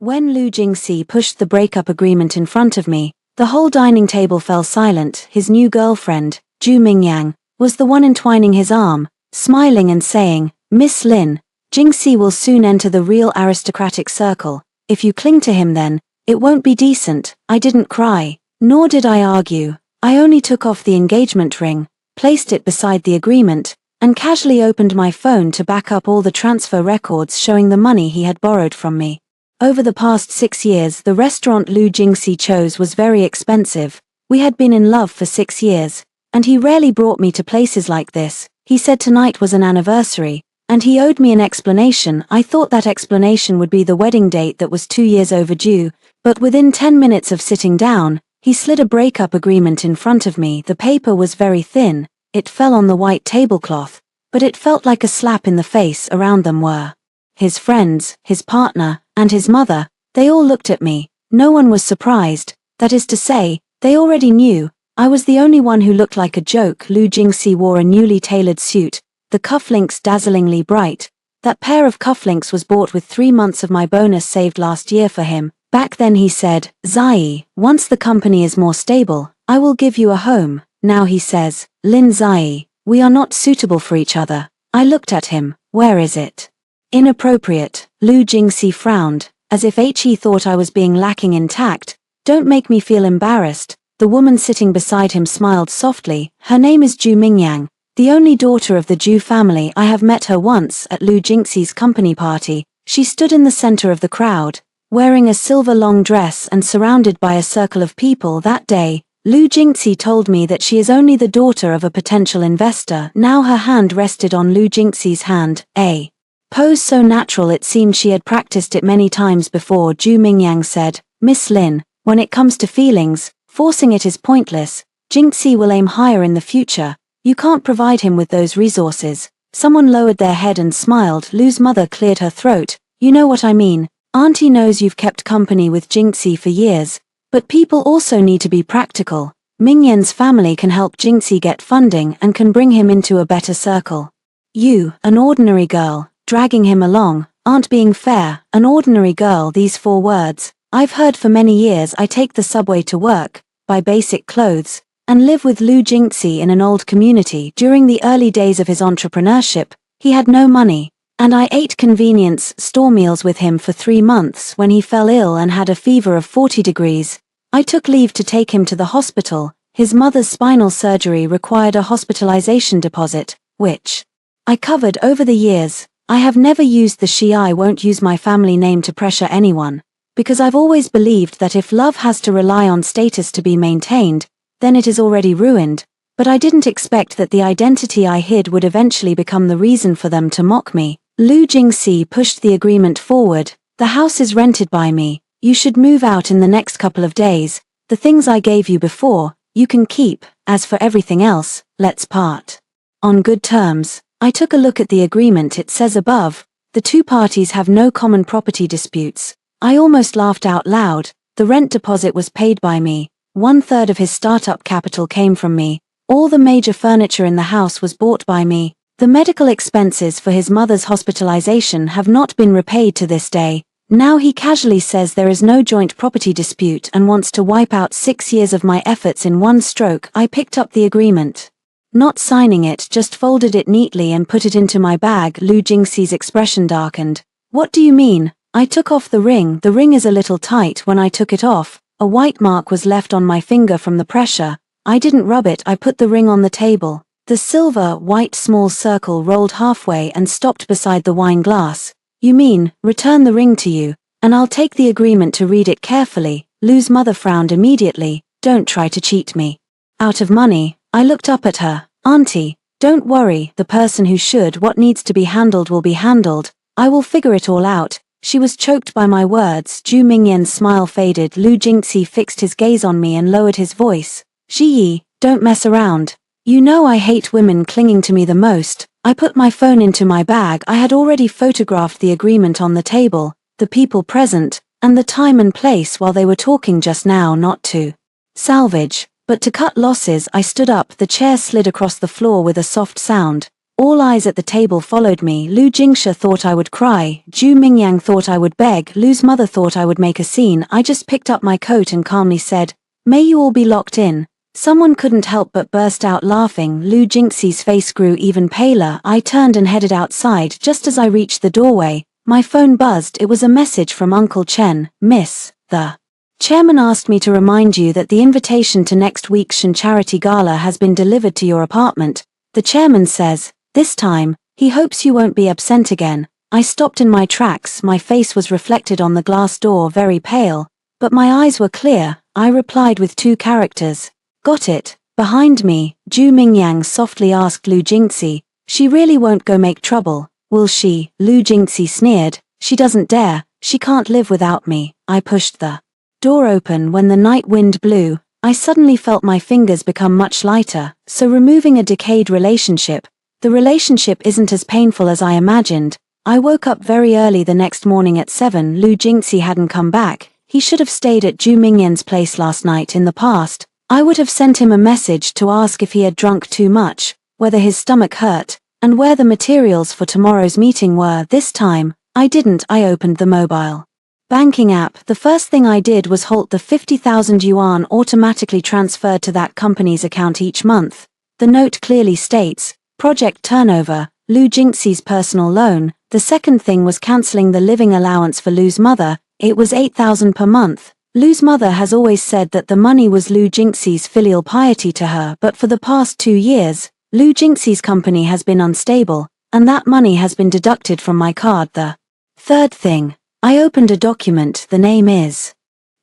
When Lu Jingxi pushed the breakup agreement in front of me, the whole dining table fell silent. His new girlfriend, Ju Mingyang, was the one entwining his arm, smiling and saying, "Miss Lin, Jingxi will soon enter the real aristocratic circle. If you cling to him then, it won't be decent." I didn't cry, nor did I argue. I only took off the engagement ring, placed it beside the agreement, and casually opened my phone to back up all the transfer records showing the money he had borrowed from me. Over the past 6 years, the restaurant Lu Jingxi chose was very expensive. We had been in love for 6 years, and he rarely brought me to places like this. He said tonight was an anniversary, and he owed me an explanation. I thought that explanation would be the wedding date that was 2 years overdue, but within 10 minutes of sitting down, he slid a breakup agreement in front of me. The paper was very thin, it fell on the white tablecloth, but it felt like a slap in the face. Around them were his friends, his partner, and his mother. They all looked at me. No one was surprised. That is to say, they already knew. I was the only one who looked like a joke. Lu Jingxi wore a newly tailored suit, the cufflinks dazzlingly bright. That pair of cufflinks was bought with 3 months of my bonus saved last year for him. Back then he said, "Zai, once the company is more stable, I will give you a home." Now he says, "Lin Zai, we are not suitable for each other." I looked at him. Where is it? Inappropriate. Lu Jingxi frowned, as if he thought I was being lacking in tact. "Don't make me feel embarrassed." The woman sitting beside him smiled softly. Her name is Ju Mingyang, the only daughter of the Ju family. I have met her once at Lu Jingxi's company party. She stood in the center of the crowd, wearing a silver long dress and surrounded by a circle of people. That day, Lu Jingxi told me that she is only the daughter of a potential investor. Now her hand rested on Lu Jingxi's hand, a pose so natural it seemed she had practiced it many times before. Ju Mingyang said, "Miss Lin, when it comes to feelings, forcing it is pointless. Jingxi will aim higher in the future. You can't provide him with those resources." Someone lowered their head and smiled. Lu's mother cleared her throat. "You know what I mean. Auntie knows you've kept company with Jingxi for years, but people also need to be practical. Mingyan's family can help Jingxi get funding and can bring him into a better circle. You, an ordinary girl, dragging him along, aren't being fair." An ordinary girl, these 4 words, I've heard for many years. I take the subway to work, buy basic clothes, and live with Lu Jingxi in an old community. During the early days of his entrepreneurship, he had no money, and I ate convenience store meals with him for 3 months. When he fell ill and had a fever of 40 degrees, I took leave to take him to the hospital. His mother's spinal surgery required a hospitalization deposit, which I covered. Over the years, I have never used the she. I won't use my family name to pressure anyone, because I've always believed that if love has to rely on status to be maintained, then it is already ruined. But I didn't expect that the identity I hid would eventually become the reason for them to mock me. Lu Jingxi pushed the agreement forward. "The house is rented by me. You should move out in the next couple of days. The things I gave you before, you can keep. As for everything else, let's part on good terms." I took a look at the agreement. It says above, the 2 parties have no common property disputes. I almost laughed out loud. The rent deposit was paid by me. 1/3 of his startup capital came from me. All the major furniture in the house was bought by me. The medical expenses for his mother's hospitalization have not been repaid to this day. Now he casually says there is no joint property dispute and wants to wipe out 6 years of my efforts in one stroke. I picked up the agreement, not signing it, just folded it neatly and put it into my bag. Lu Jingxi's expression darkened. "What do you mean?" I took off the ring. The ring is a little tight. When I took it off, a white mark was left on my finger from the pressure. I didn't rub it. I put the ring on the table. The silver, white small circle rolled halfway and stopped beside the wine glass. "You mean, return the ring to you, and I'll take the agreement to read it carefully." Lu's mother frowned immediately. "Don't try to cheat me out of money." I looked up at her. "Auntie, don't worry. The person who should. What needs to be handled will be handled. I will figure it all out." She was choked by my words. Ju Mingyan's smile faded. Lu Jingxi fixed his gaze on me and lowered his voice. "Yi, don't mess around. You know I hate women clinging to me the most." I put my phone into my bag. I had already photographed the agreement on the table, the people present, and the time and place while they were talking just now. Not to salvage, but to cut losses. I stood up. The chair slid across the floor with a soft sound. All eyes at the table followed me. Lu Jingsha thought I would cry, Ju Mingyang thought I would beg, Lu's mother thought I would make a scene. I just picked up my coat and calmly said, "May you all be locked in." Someone couldn't help but burst out laughing. Lu Jingxi's face grew even paler. I turned and headed outside. Just as I reached the doorway, my phone buzzed. It was a message from Uncle Chen. "Miss, the chairman asked me to remind you that the invitation to next week's Shan Charity Gala has been delivered to your apartment. The chairman says, this time, he hopes you won't be absent again." I stopped in my tracks. My face was reflected on the glass door, very pale, but my eyes were clear. I replied with 2 characters. "Got it." Behind me, Ju Mingyang softly asked Lu Jingxi, "She really won't go make trouble, will she?" Lu Jingxi sneered, "She doesn't dare, she can't live without me." I pushed the door open. When the night wind blew, I suddenly felt my fingers become much lighter. So removing a decayed relationship, the relationship isn't as painful as I imagined. I woke up very early the next morning at 7. Lu Jingxi hadn't come back. He should have stayed at Ju Mingyan's place last night. In the past, I would have sent him a message to ask if he had drunk too much, whether his stomach hurt, and where the materials for tomorrow's meeting were. This time, I didn't. I opened the mobile banking app. The first thing I did was halt the 50,000 yuan automatically transferred to that company's account each month. The note clearly states, project turnover, Lu Jingxi's personal loan. The second thing was cancelling the living allowance for Lu's mother. It was 8,000 per month. Lu's mother has always said that the money was Lu Jingxi's filial piety to her, but for the past 2 years, Lu Jingxi's company has been unstable, and that money has been deducted from my card. The third thing, I opened a document. The name is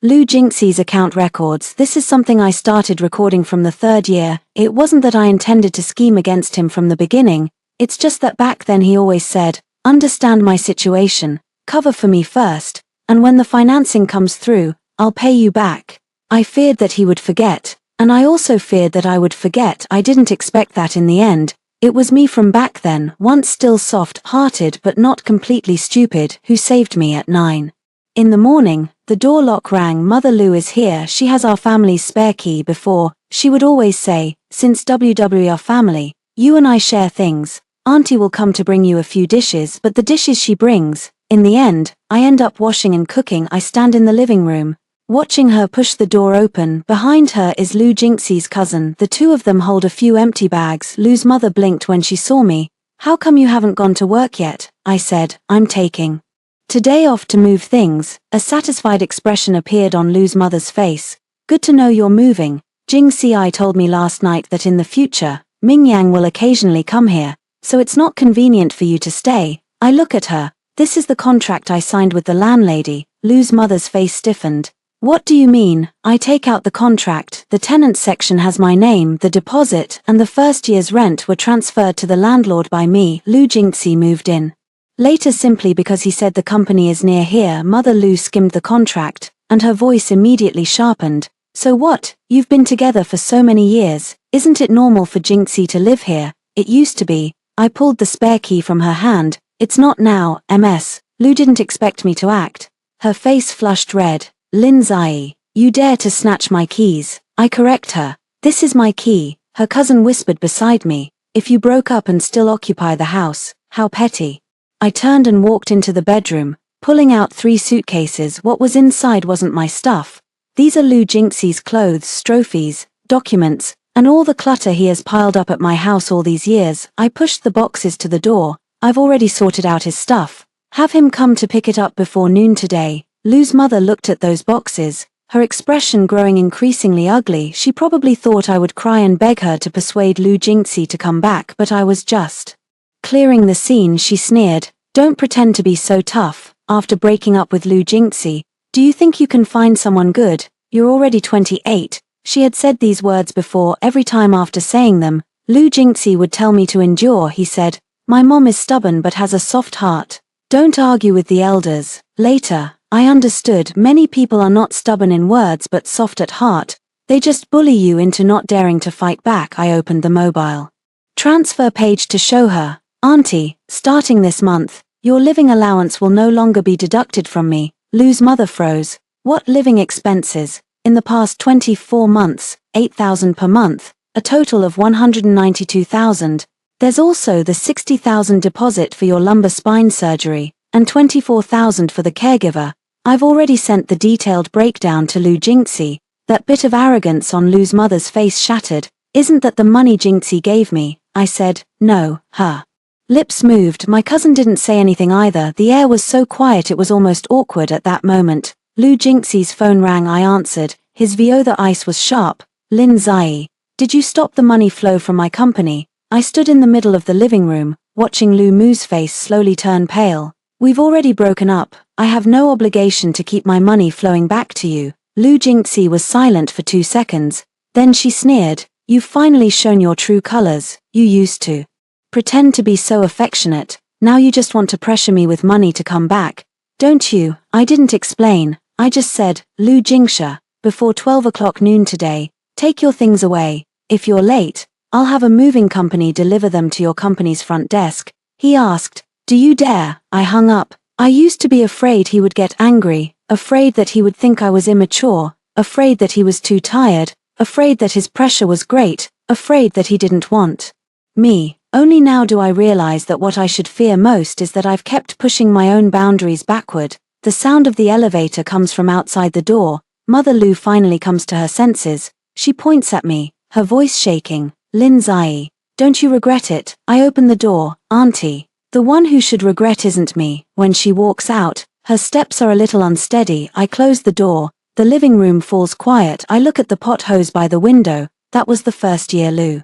Lu Jingxi's account records. This is something I started recording from the 3rd year. It wasn't that I intended to scheme against him from the beginning, it's just that back then he always said, "Understand my situation, cover for me first, and when the financing comes through, I'll pay you back." I feared that he would forget, and I also feared that I would forget. I didn't expect that in the end. It was me from back then, once still soft-hearted but not completely stupid, who saved me at 9. In the morning, the door lock rang. "Mother Lu is here. She has our family's spare key." Before, she would always say, "Since WW our family, you and I share things. Auntie will come to bring you a few dishes," but the dishes she brings, in the end, I end up washing and cooking. I stand in the living room, watching her push the door open. Behind her is Lu Jingxi's cousin. The two of them hold a few empty bags. Lu's mother blinked when she saw me. "How come you haven't gone to work yet?" I said, "I'm taking today off to move things." A satisfied expression appeared on Lu's mother's face. "Good to know you're moving. Jingxi I told me last night that in the future, Mingyang will occasionally come here, so it's not convenient for you to stay." I look at her. "This is the contract I signed with the landlady." Lu's mother's face stiffened. "What do you mean?" I take out the contract. The tenant section has my name. The deposit and the first year's rent were transferred to the landlord by me. Lu Jingxi moved in later simply because he said the company is near here. Mother Lu skimmed the contract, and her voice immediately sharpened. "So what? You've been together for so many years. Isn't it normal for Jingxi to live here?" "It used to be." I pulled the spare key from her hand. "It's not now, Ms. Lu didn't expect me to act." Her face flushed red. "Lin Zai, you dare to snatch my keys." I correct her. "This is my key." Her cousin whispered beside me. "If you broke up and still occupy the house, how petty." I turned and walked into the bedroom, pulling out 3 suitcases. What was inside wasn't my stuff. These are Lu Jingxi's clothes, trophies, documents, and all the clutter he has piled up at my house all these years. I pushed the boxes to the door. "I've already sorted out his stuff. Have him come to pick it up before noon today." Lu's mother looked at those boxes, her expression growing increasingly ugly. She probably thought I would cry and beg her to persuade Lu Jingxi to come back, but I was just clearing the scene. She sneered, "Don't pretend to be so tough. After breaking up with Lu Jingxi, do you think you can find someone good? You're already 28. She had said these words before. Every time after saying them, Lu Jingxi would tell me to endure. He said, "My mom is stubborn but has a soft heart. Don't argue with the elders." Later, I understood many people are not stubborn in words but soft at heart. They just bully you into not daring to fight back. I opened the mobile transfer page to show her. "Auntie, starting this month, your living allowance will no longer be deducted from me." Lu's mother froze. "What living expenses?" "In the past 24 months, 8,000 per month, a total of 192,000. There's also the 60,000 deposit for your lumbar spine surgery, and 24,000 for the caregiver. I've already sent the detailed breakdown to Lu Jingxi. That bit of arrogance on Lu's mother's face shattered. Isn't that the money Jingxi gave me? I said. No, her lips moved. My cousin didn't say anything either. The air was so quiet it was almost awkward at that moment. Lu Jingxi's phone rang. I answered. His VO. The ice was sharp. Lin Zai. Did you stop the money flow from my company? I stood in the middle of the living room, watching Lu Mu's face slowly turn pale. We've already broken up. I have no obligation to keep my money flowing back to you. Lu Jingxi was silent for 2 seconds. Then she sneered. You've finally shown your true colors. You used to pretend to be so affectionate. Now you just want to pressure me with money to come back. Don't you? I didn't explain. I just said, Lu Jingxi, before 12 o'clock noon today, take your things away. If you're late, I'll have a moving company deliver them to your company's front desk. He asked, do you dare? I hung up. I used to be afraid he would get angry, afraid that he would think I was immature, afraid that he was too tired, afraid that his pressure was great, afraid that he didn't want me. Only now do I realize that what I should fear most is that I've kept pushing my own boundaries backward. The sound of the elevator comes from outside the door. Mother Lu finally comes to her senses. She points at me, her voice shaking. Lin Zai, don't you regret it? I open the door. Auntie. The one who should regret isn't me. When she walks out, her steps are a little unsteady. I close the door. The living room falls quiet. I look at the pot hose by the window. That was the first year Lu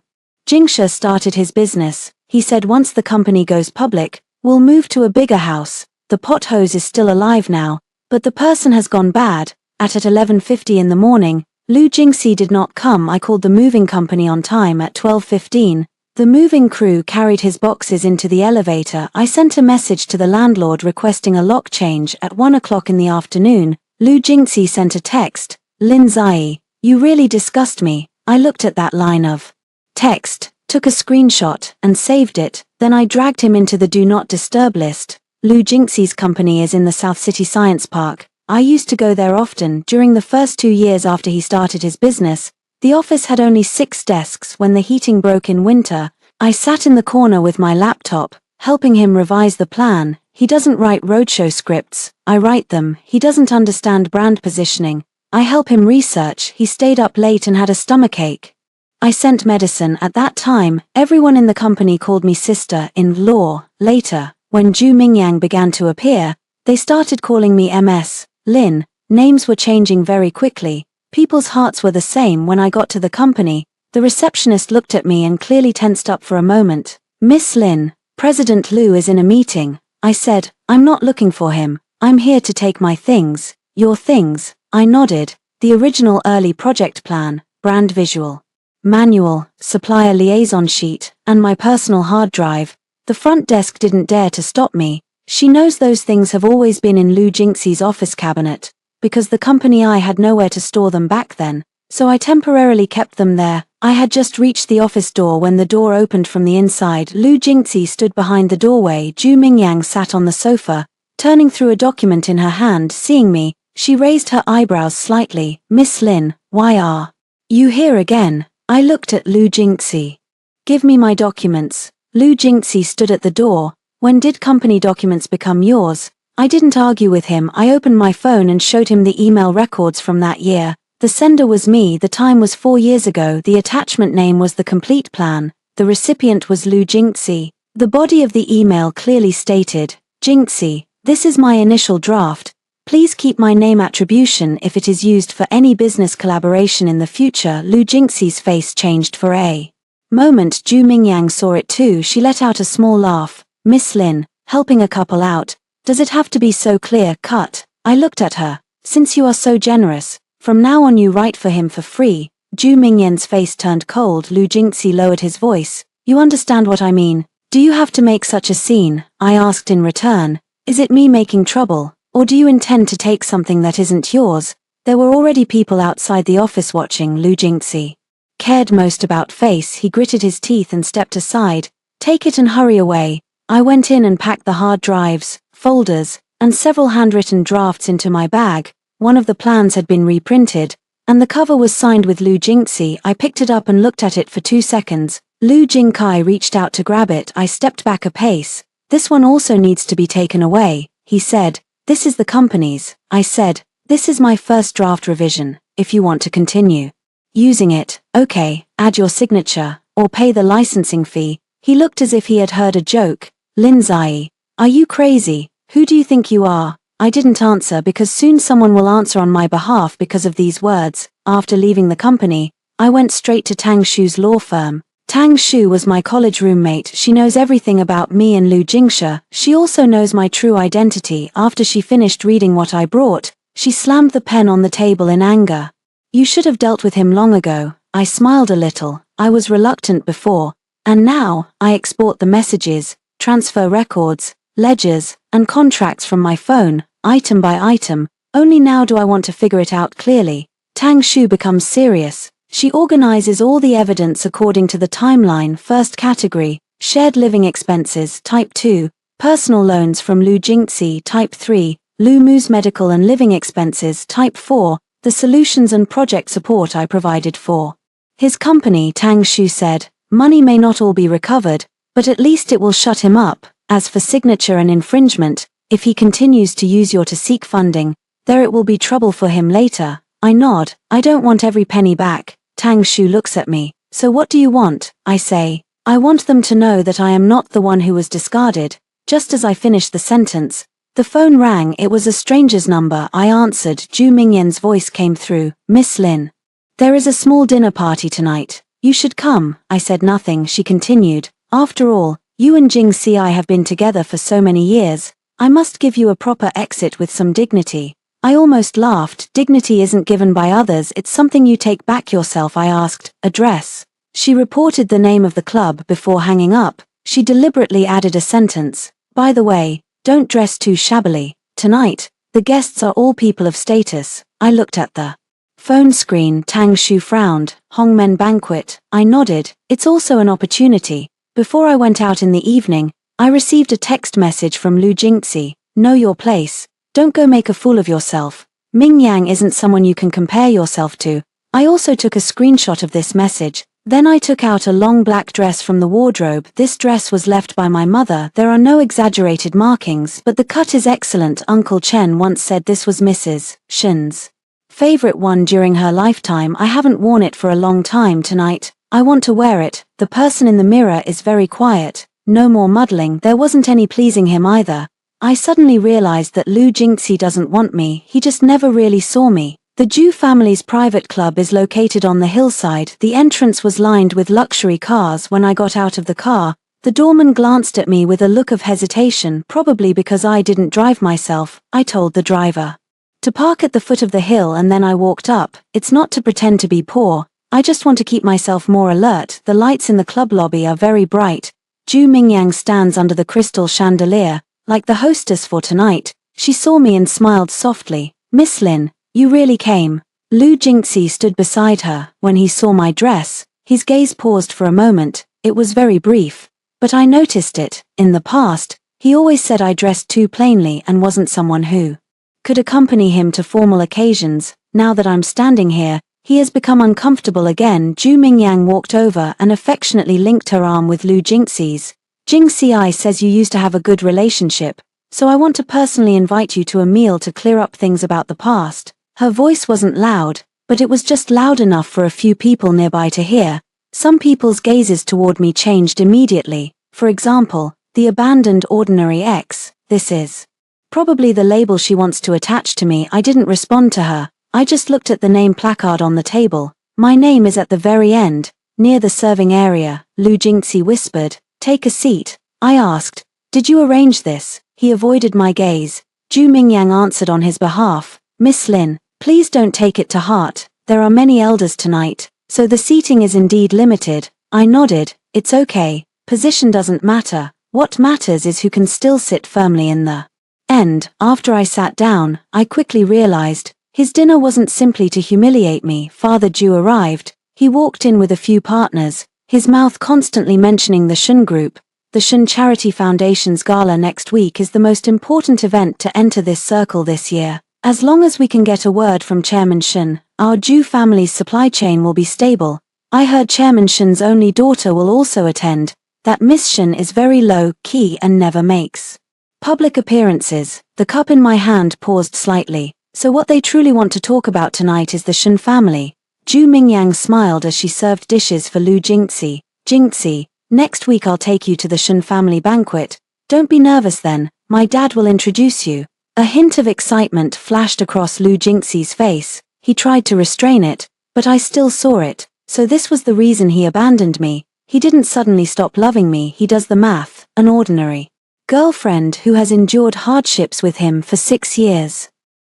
Jingxi started his business. He said once the company goes public, we'll move to a bigger house. The pot hose is still alive now, but the person has gone bad. At 11:50 in the morning, Lu Jingxi did not come. I called the moving company on time at 12:15. The moving crew carried his boxes into the elevator. I sent a message to the landlord requesting a lock change at 1 o'clock in the afternoon. Lu Jingxi sent a text. Lin Zai, you really disgust me. I looked at that line of text, took a screenshot, and saved it. Then I dragged him into the do not disturb list. Lu Jingxi's company is in the South City Science Park. I used to go there often. During the first 2 years after he started his business, the office had only 6 desks. When the heating broke in winter, I sat in the corner with my laptop, helping him revise the plan. He doesn't write roadshow scripts, I write them. He doesn't understand brand positioning, I help him research. He stayed up late and had a stomachache. I sent medicine. At that time, everyone in the company called me sister-in-law. Later, when Zhu Mingyang began to appear, they started calling me MS Lin. Names were changing very quickly. People's hearts were the same. When I got to the company, the receptionist looked at me and clearly tensed up for a moment. Miss Lin, President Lu is in a meeting. I said, I'm not looking for him. I'm here to take my things. Your things. I nodded. The original early project plan, brand visual, manual, supplier liaison sheet, and my personal hard drive. The front desk didn't dare to stop me. She knows those things have always been in Lu Jingxi's office cabinet, because the company I had nowhere to store them back then, so I temporarily kept them there. I had just reached the office door when the door opened from the inside. Lu Jingxi stood behind the doorway. Zhu Mingyang sat on the sofa, turning through a document in her hand. Seeing me, she raised her eyebrows slightly. Miss Lin, why are you here again? I looked at Lu Jingxi. Give me my documents. Lu Jingxi stood at the door. When did company documents become yours? I didn't argue with him. I opened my phone and showed him the email records from that year. The sender was me. The time was 4 years ago. The attachment name was the complete plan. The recipient was Lu Jingxi. The body of the email clearly stated, Jingxi, this is my initial draft. Please keep my name attribution if it is used for any business collaboration in the future. Lu Jingxi's face changed for a moment. Zhu Mingyang saw it too. She let out a small laugh. Miss Lin, helping a couple out. Does it have to be so clear-cut? I looked at her. Since you are so generous, from now on you write for him for free. Zhu Mingyang's face turned cold. Lu Jingxi lowered his voice. You understand what I mean? Do you have to make such a scene? I asked in return. Is it me making trouble? Or do you intend to take something that isn't yours? There were already people outside the office watching. Lu Jingxi cared most about face. He gritted his teeth and stepped aside. Take it and hurry away. I went in and packed the hard drives, folders, and several handwritten drafts into my bag. One of the plans had been reprinted, and the cover was signed with Lu Jingxi. I picked it up and looked at it for 2 seconds. Lu Jingkai reached out to grab it. I stepped back a pace. This one also needs to be taken away, he said. This is the company's. I said, this is my first draft revision, if you want to continue using it, okay, add your signature, or pay the licensing fee. He looked as if he had heard a joke. Lindsay, are you crazy? Who do you think you are? I didn't answer because soon someone will answer on my behalf because of these words. After leaving the company, I went straight to Tang Shu's law firm. Tang Shu was my college roommate. She knows everything about me and Lu Jingsha. She also knows my true identity. After she finished reading what I brought, she slammed the pen on the table in anger. You should have dealt with him long ago. I smiled a little. I was reluctant before. And now, I export the messages, transfer records, ledgers, and contracts from my phone, item by item. Only now do I want to figure it out clearly. Tang Shu becomes serious. She organizes all the evidence according to the timeline. First category, shared living expenses, type 2, personal loans from Lu Jingxi, type 3, Lu Mu's medical and living expenses, type 4, the solutions and project support I provided for his company. Tang Shu said, money may not all be recovered, but at least it will shut him up. As for signature and infringement, if he continues to use your to seek funding, there it will be trouble for him later. I nod. I don't want every penny back. Tang Shu looks at me. So what do you want? I say. I want them to know that I am not the one who was discarded. Just as I finished the sentence, the phone rang. It was a stranger's number. I answered. Zhu Mingyan's voice came through. Miss Lin. There is a small dinner party tonight. You should come. I said nothing. She continued. After all, you and Jing Si have been together for so many years. I must give you a proper exit with some dignity. I almost laughed. Dignity isn't given by others, it's something you take back yourself. I asked, address. She reported the name of the club before hanging up. She deliberately added a sentence. By the way, don't dress too shabbily. Tonight, the guests are all people of status. I looked at the phone screen. Tang Shu frowned. Hongmen Banquet. I nodded. It's also an opportunity. Before I went out in the evening, I received a text message from Lu Jingxi. Know your place. Don't go make a fool of yourself. Ming Yang isn't someone you can compare yourself to. I also took a screenshot of this message. Then I took out a long black dress from the wardrobe. This dress was left by my mother. There are no exaggerated markings, but the cut is excellent. Uncle Chen once said this was Mrs. Shin's favorite one during her lifetime. I haven't worn it for a long time. Tonight, I want to wear it. The person in the mirror is very quiet. No more muddling. There wasn't any pleasing him either. I suddenly realized that Lu Jingxi doesn't want me. He just never really saw me. The Zhu family's private club is located on the hillside. The entrance was lined with luxury cars. When I got out of the car, the doorman glanced at me with a look of hesitation, probably because I didn't drive myself. I told the driver to park at the foot of the hill, and then I walked up. It's not to pretend to be poor. I just want to keep myself more alert. The lights in the club lobby are very bright. Zhu Mingyang stands under the crystal chandelier, like the hostess for tonight. She saw me and smiled softly. Miss Lin, you really came. Lu Jingxi stood beside her. When he saw my dress, his gaze paused for a moment. It was very brief, but I noticed it. In the past, he always said I dressed too plainly and wasn't someone who could accompany him to formal occasions. Now that I'm standing here, he has become uncomfortable again. Zhu Mingyang walked over and affectionately linked her arm with Lu Jingxi's. Jingxi says you used to have a good relationship, so I want to personally invite you to a meal to clear up things about the past. Her voice wasn't loud, but it was just loud enough for a few people nearby to hear. Some people's gazes toward me changed immediately. For example, the abandoned ordinary X. This is probably the label she wants to attach to me. I didn't respond to her. I just looked at the name placard on the table. My name is at the very end, near the serving area. Lu Jingxi whispered, take a seat. I asked, did you arrange this? He avoided my gaze. Zhu Mingyang answered on his behalf, Miss Lin, please don't take it to heart. There are many elders tonight, so the seating is indeed limited. I nodded. It's okay. Position doesn't matter. What matters is who can still sit firmly in the end. After I sat down, I quickly realized his dinner wasn't simply to humiliate me. Father Zhu arrived. He walked in with a few partners, his mouth constantly mentioning the Shun Group. The Shun Charity Foundation's gala next week is the most important event to enter this circle this year. As long as we can get a word from Chairman Shun, our Zhu family's supply chain will be stable. I heard Chairman Shen's only daughter will also attend, that Miss Shen is very low-key and never makes public appearances. The cup in my hand paused slightly. So what they truly want to talk about tonight is the Shen family. Zhu Mingyang smiled as she served dishes for Lu Jingxi. Jingxi, next week I'll take you to the Shen family banquet. Don't be nervous then, my dad will introduce you. A hint of excitement flashed across Lu Jingxi's face. He tried to restrain it, but I still saw it. So this was the reason he abandoned me. He didn't suddenly stop loving me, he does the math, an ordinary girlfriend who has endured hardships with him for 6 years.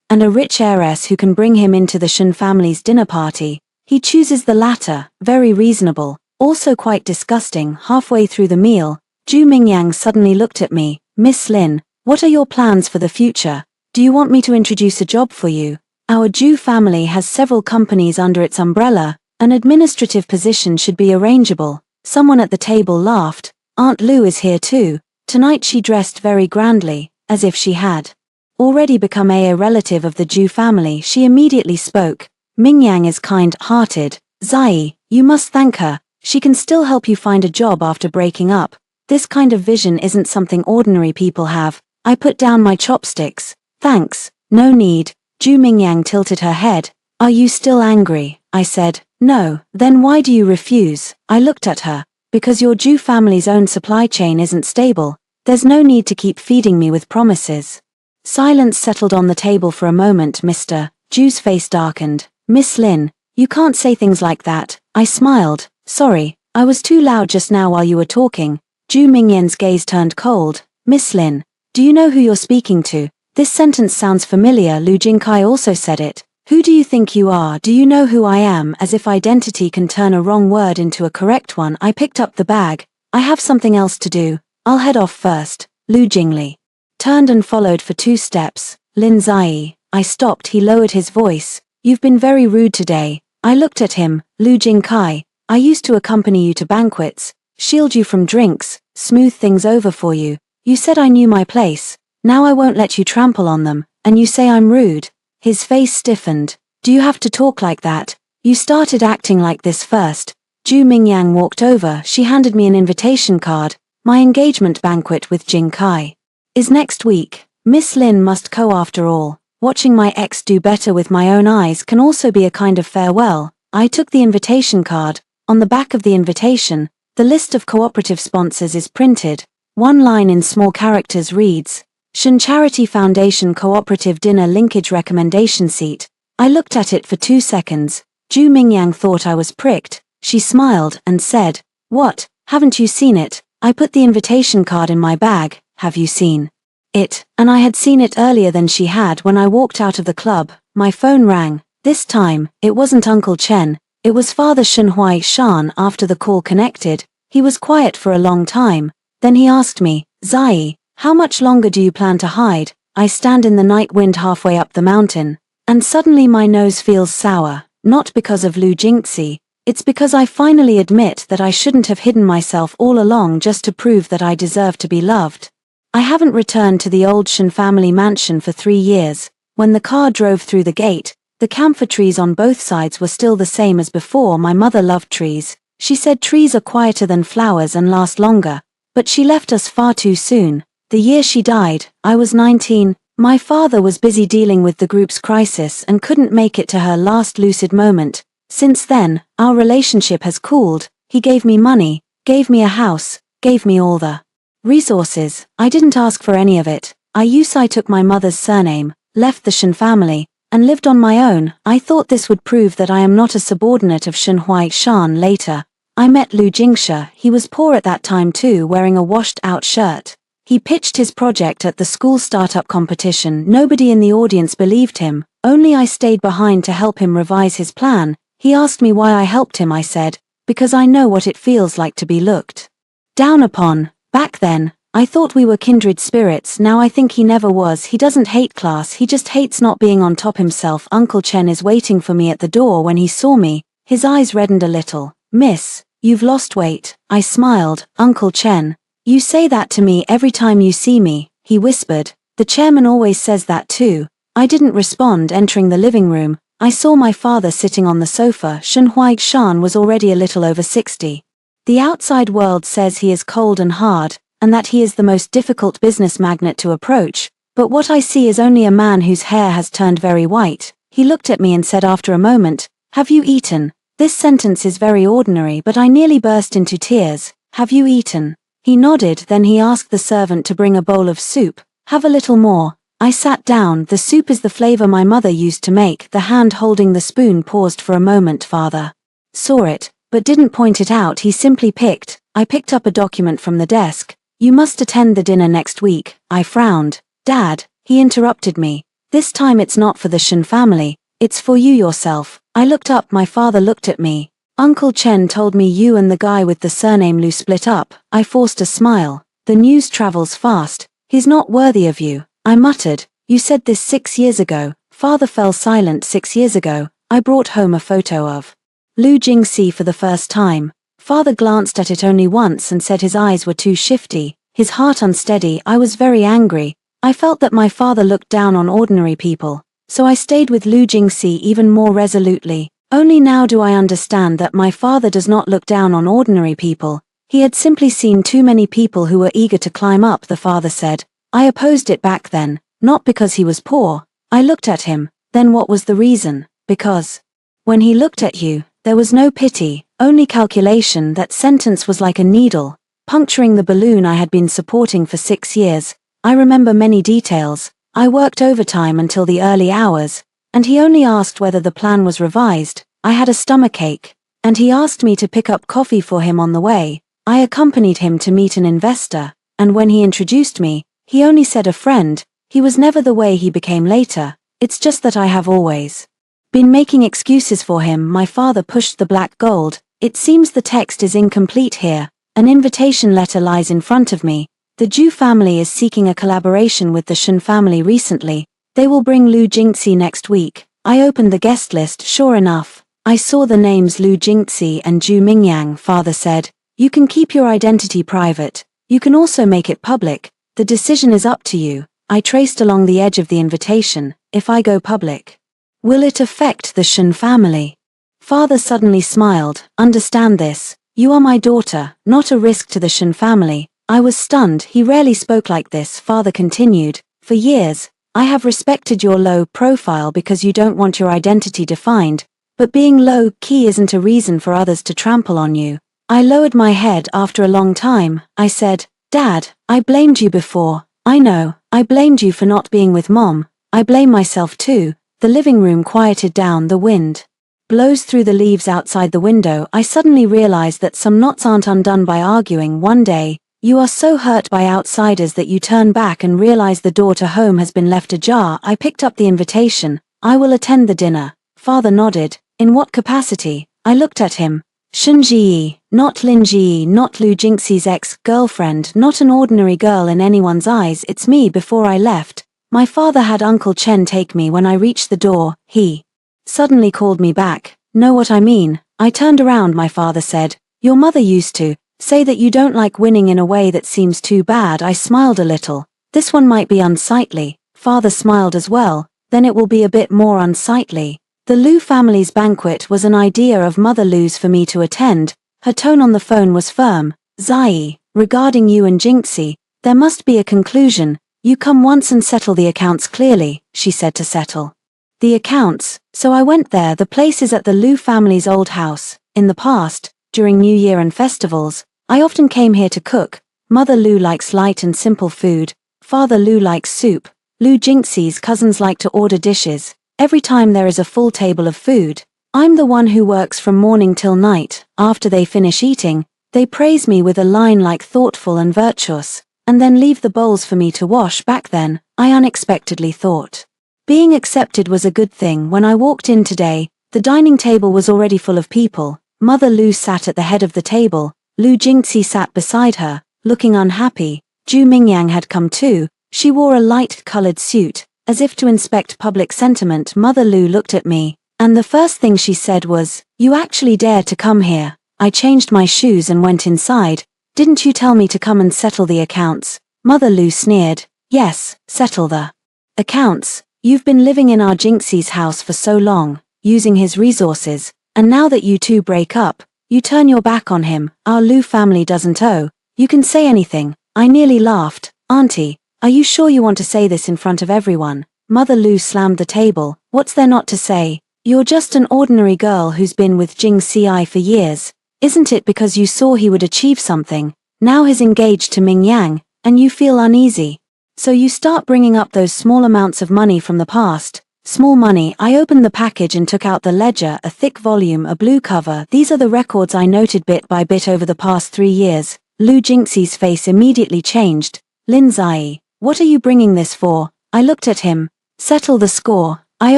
And a rich heiress who can bring him into the Shen family's dinner party. He chooses the latter, very reasonable, also quite disgusting. Halfway through the meal, Zhu Mingyang suddenly looked at me. Miss Lin, what are your plans for the future? Do you want me to introduce a job for you? Our Zhu family has several companies under its umbrella. An administrative position should be arrangeable. Someone at the table laughed. Aunt Lu is here too. Tonight she dressed very grandly, as if she had already become a relative of the Zhu family. She immediately spoke. Mingyang is kind-hearted. Zai, you must thank her. She can still help you find a job after breaking up. This kind of vision isn't something ordinary people have. I put down my chopsticks. Thanks, no need. Zhu Mingyang tilted her head. Are you still angry? I said. No, then why do you refuse? I looked at her. Because your Zhu family's own supply chain isn't stable. There's no need to keep feeding me with promises. Silence settled on the table for a moment. Mr. Zhu's face darkened. Miss Lin, you can't say things like that. I smiled. Sorry, I was too loud just now while you were talking. Zhu Mingyang's gaze turned cold. Miss Lin, do you know who you're speaking to? This sentence sounds familiar. Lu Jingkai also said it. Who do you think you are? Do you know who I am? As if identity can turn a wrong word into a correct one. I picked up the bag. I have something else to do. I'll head off first. Lu Jingli turned and followed for 2 steps. Lin Zai. I stopped. He lowered his voice. You've been very rude today. I looked at him. Lu Jingkai. I used to accompany you to banquets, shield you from drinks, smooth things over for you. You said I knew my place. Now I won't let you trample on them, and you say I'm rude. His face stiffened. Do you have to talk like that? You started acting like this first. Zhu Mingyang walked over. She handed me an invitation card. My engagement banquet with Jing Kai is next week. Miss Lin must go after all. Watching my ex do better with my own eyes can also be a kind of farewell. I took the invitation card. On the back of the invitation, the list of cooperative sponsors is printed. One line in small characters reads, Shen Charity Foundation Cooperative Dinner Linkage Recommendation Seat. I looked at it for 2 seconds. Zhu Mingyang thought I was pricked. She smiled and said, What, haven't you seen it? I put the invitation card in my bag. Have you seen it? And I had seen it earlier than she had. When I walked out of the club, my phone rang. This time, it wasn't Uncle Chen. It was Father Shenhui Shan. After the call connected, he was quiet for a long time. Then he asked me, Zai, how much longer do you plan to hide? I stand in the night wind halfway up the mountain, and suddenly my nose feels sour, not because of Lu Jingxi. It's because I finally admit that I shouldn't have hidden myself all along just to prove that I deserve to be loved. I haven't returned to the old Shen family mansion for 3 years. When the car drove through the gate, the camphor trees on both sides were still the same as before. My mother loved trees. She said trees are quieter than flowers and last longer. But she left us far too soon. The year she died, I was 19. My father was busy dealing with the group's crisis and couldn't make it to her last lucid moment. Since then, our relationship has cooled. He gave me money, gave me a house, gave me all the resources. I didn't ask for any of it. I took my mother's surname, left the Shen family, and lived on my own. I thought this would prove that I am not a subordinate of Shenhui Shan. Later, I met Lu Jingxia. He was poor at that time too, wearing a washed-out shirt. He pitched his project at the school startup competition. Nobody in the audience believed him. Only I stayed behind to help him revise his plan. He asked me why I helped him. I said, because I know what it feels like to be looked down upon. Back then, I thought we were kindred spirits. Now I think he never was. He doesn't hate class, he just hates not being on top himself. Uncle Chen is waiting for me at the door. When he saw me, his eyes reddened a little. Miss, you've lost weight. I smiled. Uncle Chen, you say that to me every time you see me, he whispered. The chairman always says that too. I didn't respond. Entering the living room, I saw my father sitting on the sofa. Shen Huai-shan was already a little over 60. The outside world says he is cold and hard, and that he is the most difficult business magnate to approach, but what I see is only a man whose hair has turned very white. He looked at me and said after a moment, "Have you eaten?" This sentence is very ordinary, but I nearly burst into tears. "Have you eaten?" He nodded, then he asked the servant to bring a bowl of soup. "Have a little more." I sat down. The soup is the flavor my mother used to make. The hand holding the spoon paused for a moment. Father saw it, but didn't point it out. He simply picked. I picked up a document from the desk. "You must attend the dinner next week." I frowned. "Dad," he interrupted me. "This time it's not for the Shen family, it's for you yourself." I looked up. My father looked at me. "Uncle Chen told me you and the guy with the surname Lu split up." I forced a smile. "The news travels fast. He's not worthy of you." I muttered. "You said this 6 years ago." Father fell silent. 6 years ago, I brought home a photo of Lu Jingxi for the first time. Father glanced at it only once and said his eyes were too shifty, his heart unsteady. I was very angry. I felt that my father looked down on ordinary people, so I stayed with Lu Jingxi even more resolutely. Only now do I understand that my father does not look down on ordinary people. He had simply seen too many people who were eager to climb up, the father said. I opposed it back then, not because he was poor. I looked at him. Then what was the reason? Because when he looked at you, there was no pity, only calculation. That sentence was like a needle, puncturing the balloon I had been supporting for 6 years. I remember many details. I worked overtime until the early hours, and he only asked whether the plan was revised. I had a stomachache, and he asked me to pick up coffee for him on the way. I accompanied him to meet an investor, and when he introduced me, he only said a friend. He was never the way he became later. It's just that I have always been making excuses for him. My father pushed the black gold. It seems the text is incomplete here. An invitation letter lies in front of me. The Zhu family is seeking a collaboration with the Shen family recently. They will bring Lu Jingxi next week. I opened the guest list. Sure enough, I saw the names Lu Jingxi and Zhu Mingyang. Father said, "You can keep your identity private. You can also make it public. The decision is up to you." I traced along the edge of the invitation. "If I go public, will it affect the Shen family?" Father suddenly smiled. "Understand this. You are my daughter, not a risk to the Shen family." I was stunned. He rarely spoke like this. Father continued, "For years, I have respected your low profile because you don't want your identity defined, but being low-key isn't a reason for others to trample on you." I lowered my head. After a long time, I said, "Dad, I blamed you before. I know, I blamed you for not being with Mom. I blame myself too." The living room quieted down. The wind blows through the leaves outside the window. I suddenly realized that some knots aren't undone by arguing. One day, you are so hurt by outsiders that you turn back and realize the door to home has been left ajar. I picked up the invitation. "I will attend the dinner." Father nodded. "In what capacity?" I looked at him. Shen Ji, not Lin Ji, not Lu Jingxi's ex-girlfriend, not an ordinary girl in anyone's eyes. It's me. Before I left, my father had Uncle Chen take me. When I reached the door, he suddenly called me back. "Know what I mean?" I turned around. My father said, "Your mother used to say that you don't like winning in a way that seems too bad." I smiled a little. "This one might be unsightly." Father smiled as well. "Then it will be a bit more unsightly." The Lu family's banquet was an idea of Mother Lu's for me to attend. Her tone on the phone was firm. "Zai, regarding you and Jingxi, there must be a conclusion. You come once and settle the accounts clearly," she said. "To settle the accounts." So I went there. The place is at the Lu family's old house. In the past, during New Year and festivals, I often came here to cook. Mother Lu likes light and simple food. Father Lu likes soup. Lu Jingxi's cousins like to order dishes. Every time there is a full table of food, I'm the one who works from morning till night. After they finish eating, they praise me with a line like thoughtful and virtuous, and then leave the bowls for me to wash. Back then, I unexpectedly thought being accepted was a good thing. When I walked in today, the dining table was already full of people. Mother Lu sat at the head of the table. Lu Jingxi sat beside her, looking unhappy. Zhu Mingyang had come too. She wore a light-colored suit, as if to inspect public sentiment. Mother Lu looked at me, and the first thing she said was, "You actually dare to come here?" I changed my shoes and went inside. "Didn't you tell me to come and settle the accounts?" Mother Lu sneered. "Yes, settle the accounts. You've been living in our Jingxi's house for so long. using his resources, and now that you two break up, you turn your back on him. Our Lu family doesn't owe. You can say anything. I nearly laughed. Auntie, are you sure you want to say this in front of everyone? Mother Lu slammed the table. What's there not to say? You're just an ordinary girl who's been with Jing Ci for years. Isn't it because you saw he would achieve something? Now he's engaged to Ming Yang, and you feel uneasy. So you start bringing up those small amounts of money from the past. Small money. I opened the package and took out the ledger, a thick volume, a blue cover. These are the records I noted bit by bit over the past 3 years. Lu Jingxi's face immediately changed. Lin Zai, what are you bringing this for? I looked at him. Settle the score. I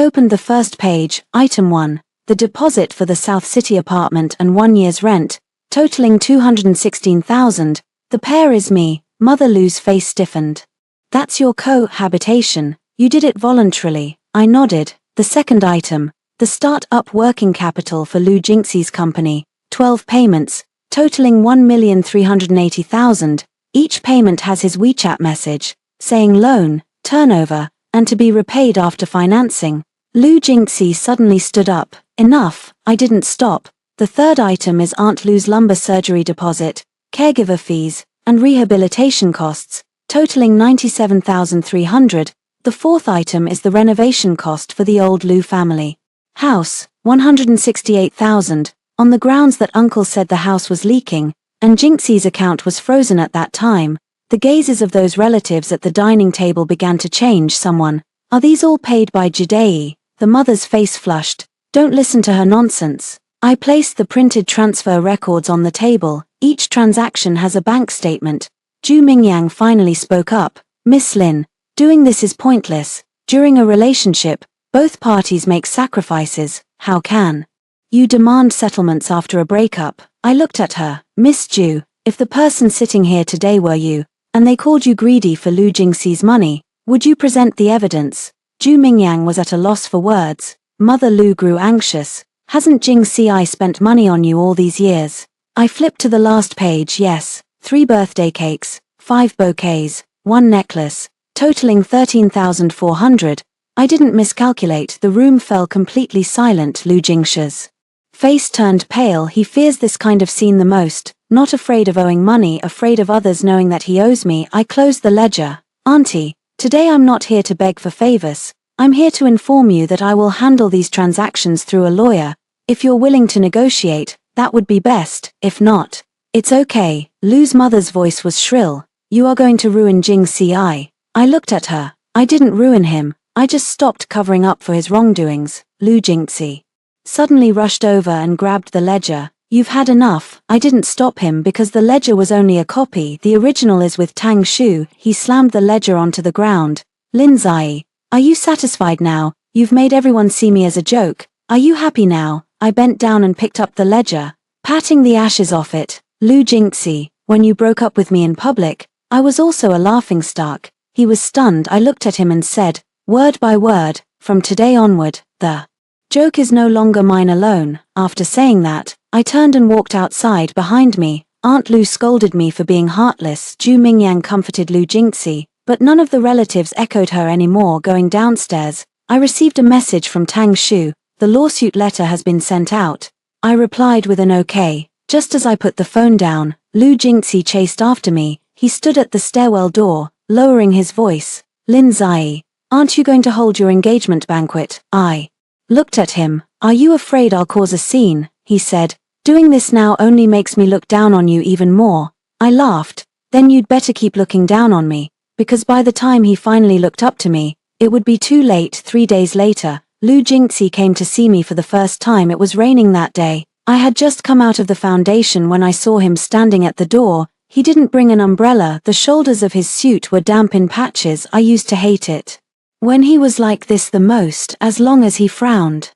opened the first page. Item 1. The deposit for the South City apartment and 1 year's rent, totaling 216,000. The pair is me. Mother Lu's face stiffened. That's your cohabitation. You did it voluntarily. I nodded. The second item. The start-up working capital for Lu Jingxi's company. 12 payments, totaling 1,380,000. Each payment has his WeChat message, saying loan, turnover, and to be repaid after financing. Lu Jingxi suddenly stood up. Enough. I didn't stop. The third item is Aunt Lu's lumbar surgery deposit, caregiver fees, and rehabilitation costs, totaling 97,300. The fourth item is the renovation cost for the old Lu family house, 168,000, on the grounds that Uncle said the house was leaking, and Jinxi's account was frozen at that time. The gazes of those relatives at the dining table began to change. Someone, are these all paid by Jidai? The mother's face flushed. Don't listen to her nonsense. I placed the printed transfer records on the table. Each transaction has a bank statement. Zhu Mingyang finally spoke up. Miss Lin, doing this is pointless. During a relationship, both parties make sacrifices. How can you demand settlements after a breakup? I looked at her. Miss Zhu, if the person sitting here today were you, and they called you greedy for Lu Jingxi's money, would you present the evidence? Zhu Mingyang was at a loss for words. Mother Lu grew anxious. Hasn't Jing Ci spent money on you all these years? I flipped to the last page. Yes, 3 birthday cakes, 5 bouquets, 1 necklace, totaling 13,400. I didn't miscalculate. The room fell completely silent. Lu Jingshi's face turned pale. He fears this kind of scene the most. Not afraid of owing money, afraid of others knowing that he owes me. I closed the ledger. Auntie, today I'm not here to beg for favors. I'm here to inform you that I will handle these transactions through a lawyer. If you're willing to negotiate, that would be best. If not, it's okay. Lu's mother's voice was shrill. You are going to ruin Jing Ci. I looked at her. I didn't ruin him. I just stopped covering up for his wrongdoings. Lu Jingxi suddenly rushed over and grabbed the ledger. You've had enough. I didn't stop him because the ledger was only a copy. The original is with Tang Shu. He slammed the ledger onto the ground. Lin Zai, are you satisfied now? You've made everyone see me as a joke. Are you happy now? I bent down and picked up the ledger, patting the ashes off it. Lu Jingxi, when you broke up with me in public, I was also a laughingstock. He was stunned. I looked at him and said, word by word, from today onward, the joke is no longer mine alone. After saying that, I turned and walked outside. Behind me, Aunt Lu scolded me for being heartless. Zhu Mingyang comforted Lu Jingxi, but none of the relatives echoed her anymore. Going downstairs, I received a message from Tang Shu. The lawsuit letter has been sent out. I replied with an okay. Just as I put the phone down, Lu Jingxi chased after me. He stood at the stairwell door, lowering his voice. Lin Zai, aren't you going to hold your engagement banquet? I looked at him. Are you afraid I'll cause a scene? He said. Doing this now only makes me look down on you even more. I laughed. Then you'd better keep looking down on me, because by the time he finally looked up to me, it would be too late. 3 days later, Lu Jingxi came to see me for the first time. It was raining that day. I had just come out of the foundation when I saw him standing at the door. He didn't bring an umbrella. The shoulders of his suit were damp in patches. I used to hate it when he was like this the most, as long as he frowned.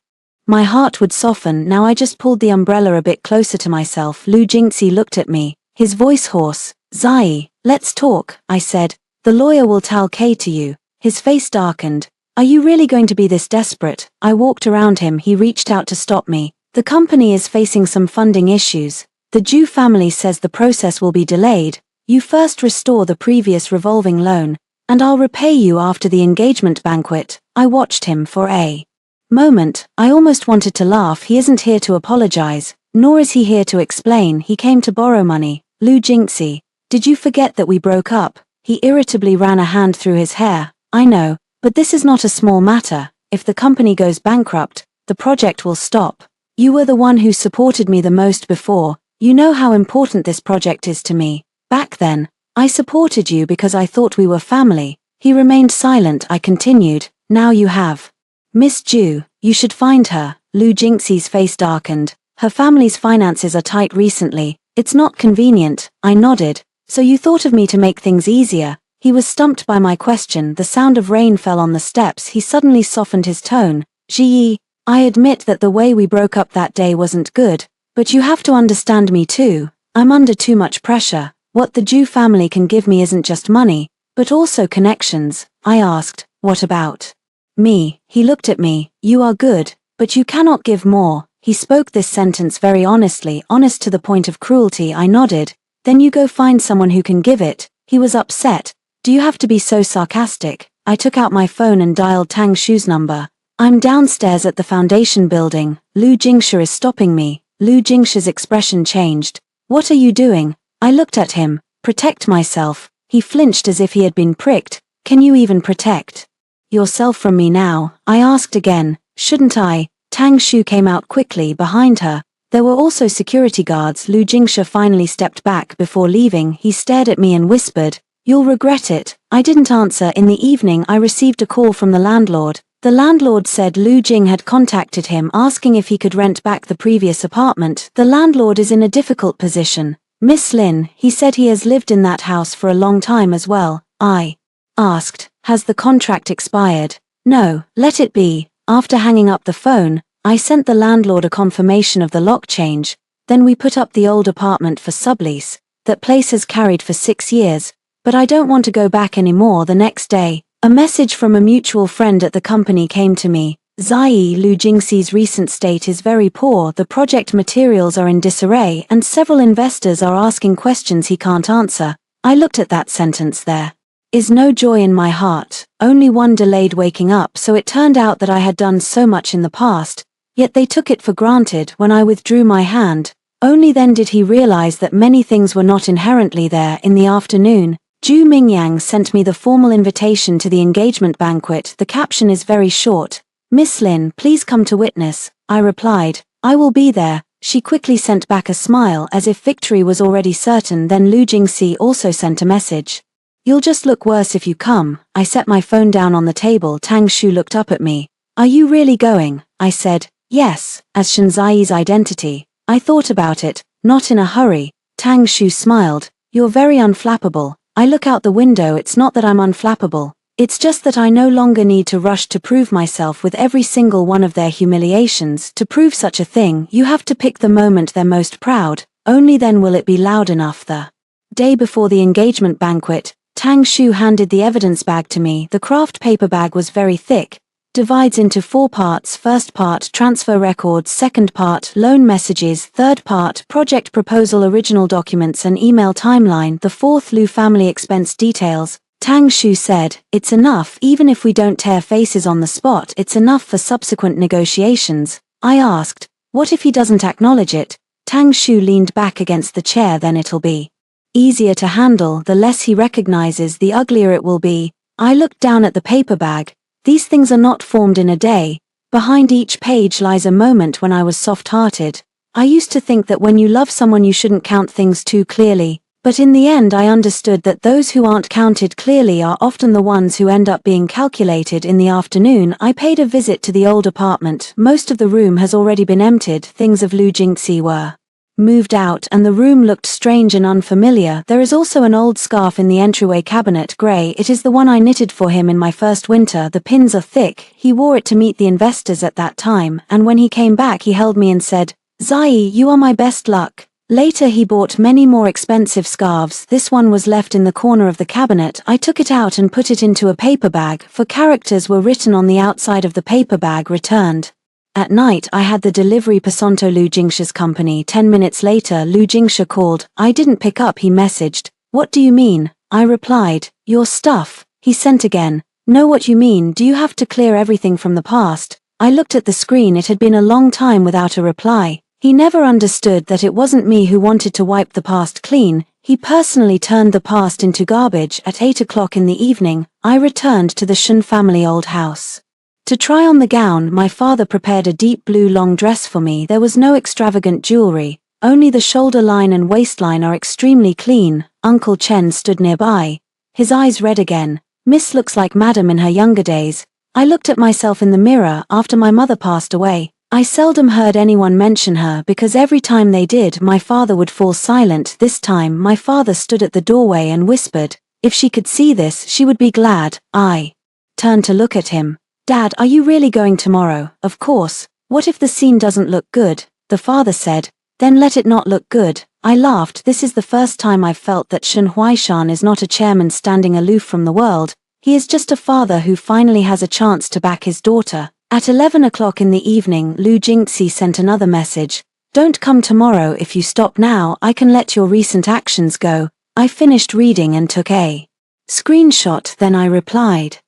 My heart would soften. Now I just pulled the umbrella a bit closer to myself. Lu Jingxi looked at me, his voice hoarse. Zai, let's talk, I said. The lawyer will tell K to you. His face darkened. Are you really going to be this desperate? I walked around him. He reached out to stop me. The company is facing some funding issues. The Zhu family says the process will be delayed. You first restore the previous revolving loan, and I'll repay you after the engagement banquet. I watched him for a moment, I almost wanted to laugh. He isn't here to apologize, nor is he here to explain. He came to borrow money. Lu Jingxi, did you forget that we broke up? He irritably ran a hand through his hair. I know, but this is not a small matter. If the company goes bankrupt, the project will stop. You were the one who supported me the most before. You know how important this project is to me. Back then, I supported you because I thought we were family. He remained silent. I continued, now you have. Miss Ju, you should find her. Lu Jingxi's face darkened. Her family's finances are tight recently. It's not convenient. I nodded. So you thought of me to make things easier. He was stumped by my question. The sound of rain fell on the steps. He suddenly softened his tone. Ji, I admit that the way we broke up that day wasn't good, but you have to understand me too. I'm under too much pressure. What the Ju family can give me isn't just money, but also connections. I asked, what about me? He looked at me. You are good, but you cannot give more. He spoke this sentence very honestly, honest to the point of cruelty. I nodded. Then you go find someone who can give it. He was upset. Do you have to be so sarcastic? I took out my phone and dialed Tang Shu's number. I'm downstairs at the foundation building. Lu Jingxia is stopping me. Lu Jingxia's expression changed. What are you doing? I looked at him. Protect myself. He flinched as if he had been pricked. Can you even protect yourself from me now? I asked again. Shouldn't I? Tang Shu came out quickly behind her. There were also security guards. Lu Jingxia finally stepped back before leaving. He stared at me and whispered, "You'll regret it." I didn't answer. In the evening I received a call from the landlord. The landlord said Lu Jing had contacted him asking if he could rent back the previous apartment. The landlord is in a difficult position. Miss Lin, he said he has lived in that house for a long time as well. I asked, has the contract expired? No, let it be. After hanging up the phone, I sent the landlord a confirmation of the lock change. Then we put up the old apartment for sublease. That place has carried for 6 years, but I don't want to go back anymore. The next day, a message from a mutual friend at the company came to me. Zai, Lu Jingxi's recent state is very poor. The project materials are in disarray and several investors are asking questions he can't answer. I looked at that sentence. There is no joy in my heart, only one delayed waking up. So it turned out that I had done so much in the past, yet they took it for granted when I withdrew my hand. Only then did he realize that many things were not inherently there. In the afternoon, Zhu Mingyang sent me the formal invitation to the engagement banquet. The caption is very short. Miss Lin, please come to witness. I replied, I will be there. She quickly sent back a smile as if victory was already certain. Then Lu Jingxi also sent a message. You'll just look worse if you come. I set my phone down on the table. Tang Shu looked up at me. Are you really going? I said, yes. As Shanzai's identity, I thought about it, not in a hurry. Tang Shu smiled. You're very unflappable. I look out the window. It's not that I'm unflappable. It's just that I no longer need to rush to prove myself with every single one of their humiliations. To prove such a thing, you have to pick the moment they're most proud. Only then will it be loud enough. The day before the engagement banquet, Tang Shu handed the evidence bag to me. The craft paper bag was very thick. Divides into 4 parts. First part, transfer records. Second part, loan messages. Third part, project proposal, original documents and email timeline. The fourth, Lu family expense details. Tang Shu said, it's enough. Even if we don't tear faces on the spot, it's enough for subsequent negotiations. I asked, what if he doesn't acknowledge it? Tang Shu leaned back against the chair. Then it'll be easier to handle. The less he recognizes, the uglier it will be. I looked down at the paper bag. These things are not formed in a day. Behind each page lies a moment when I was soft-hearted. I used to think that when you love someone you shouldn't count things too clearly. But in the end I understood that those who aren't counted clearly are often the ones who end up being calculated. In the afternoon I paid a visit to the old apartment. Most of the room has already been emptied. Things of Lu Jingxi were moved out and the room looked strange and unfamiliar. There is also an old scarf in the entryway cabinet, grey. It is the one I knitted for him in my first winter. The pins are thick. He wore it to meet the investors at that time, and when he came back he held me and said, Zai, you are my best luck. Later he bought many more expensive scarves. This one was left in the corner of the cabinet. I took it out and put it into a paper bag, for characters were written on the outside of the paper bag. Returned. At night I had the delivery Pasonto Lu Jingxia's company. 10 minutes later Lu Jingxia called. I didn't pick up. He messaged, what do you mean? I replied, your stuff. He sent again. Know what you mean? Do you have to clear everything from the past? I looked at the screen. It had been a long time without a reply. He never understood that it wasn't me who wanted to wipe the past clean. He personally turned the past into garbage. At 8 o'clock in the evening, I returned to the Shun family old house. To try on the gown, my father prepared a deep blue long dress for me. There was no extravagant jewelry, only the shoulder line and waistline are extremely clean. Uncle Chen stood nearby, his eyes red again. Miss looks like Madam in her younger days. I looked at myself in the mirror. After my mother passed away, I seldom heard anyone mention her because every time they did, my father would fall silent. This time, my father stood at the doorway and whispered, if she could see this, she would be glad. I turned to look at him. Dad, are you really going tomorrow? Of course. What if the scene doesn't look good? The father said. Then let it not look good. I laughed. This is the first time I've felt that Shen Huaishan is not a chairman standing aloof from the world. He is just a father who finally has a chance to back his daughter. At 11 o'clock in the evening, Lu Jingxi sent another message. Don't come tomorrow. If you stop now, I can let your recent actions go. I finished reading and took a screenshot. Then I replied.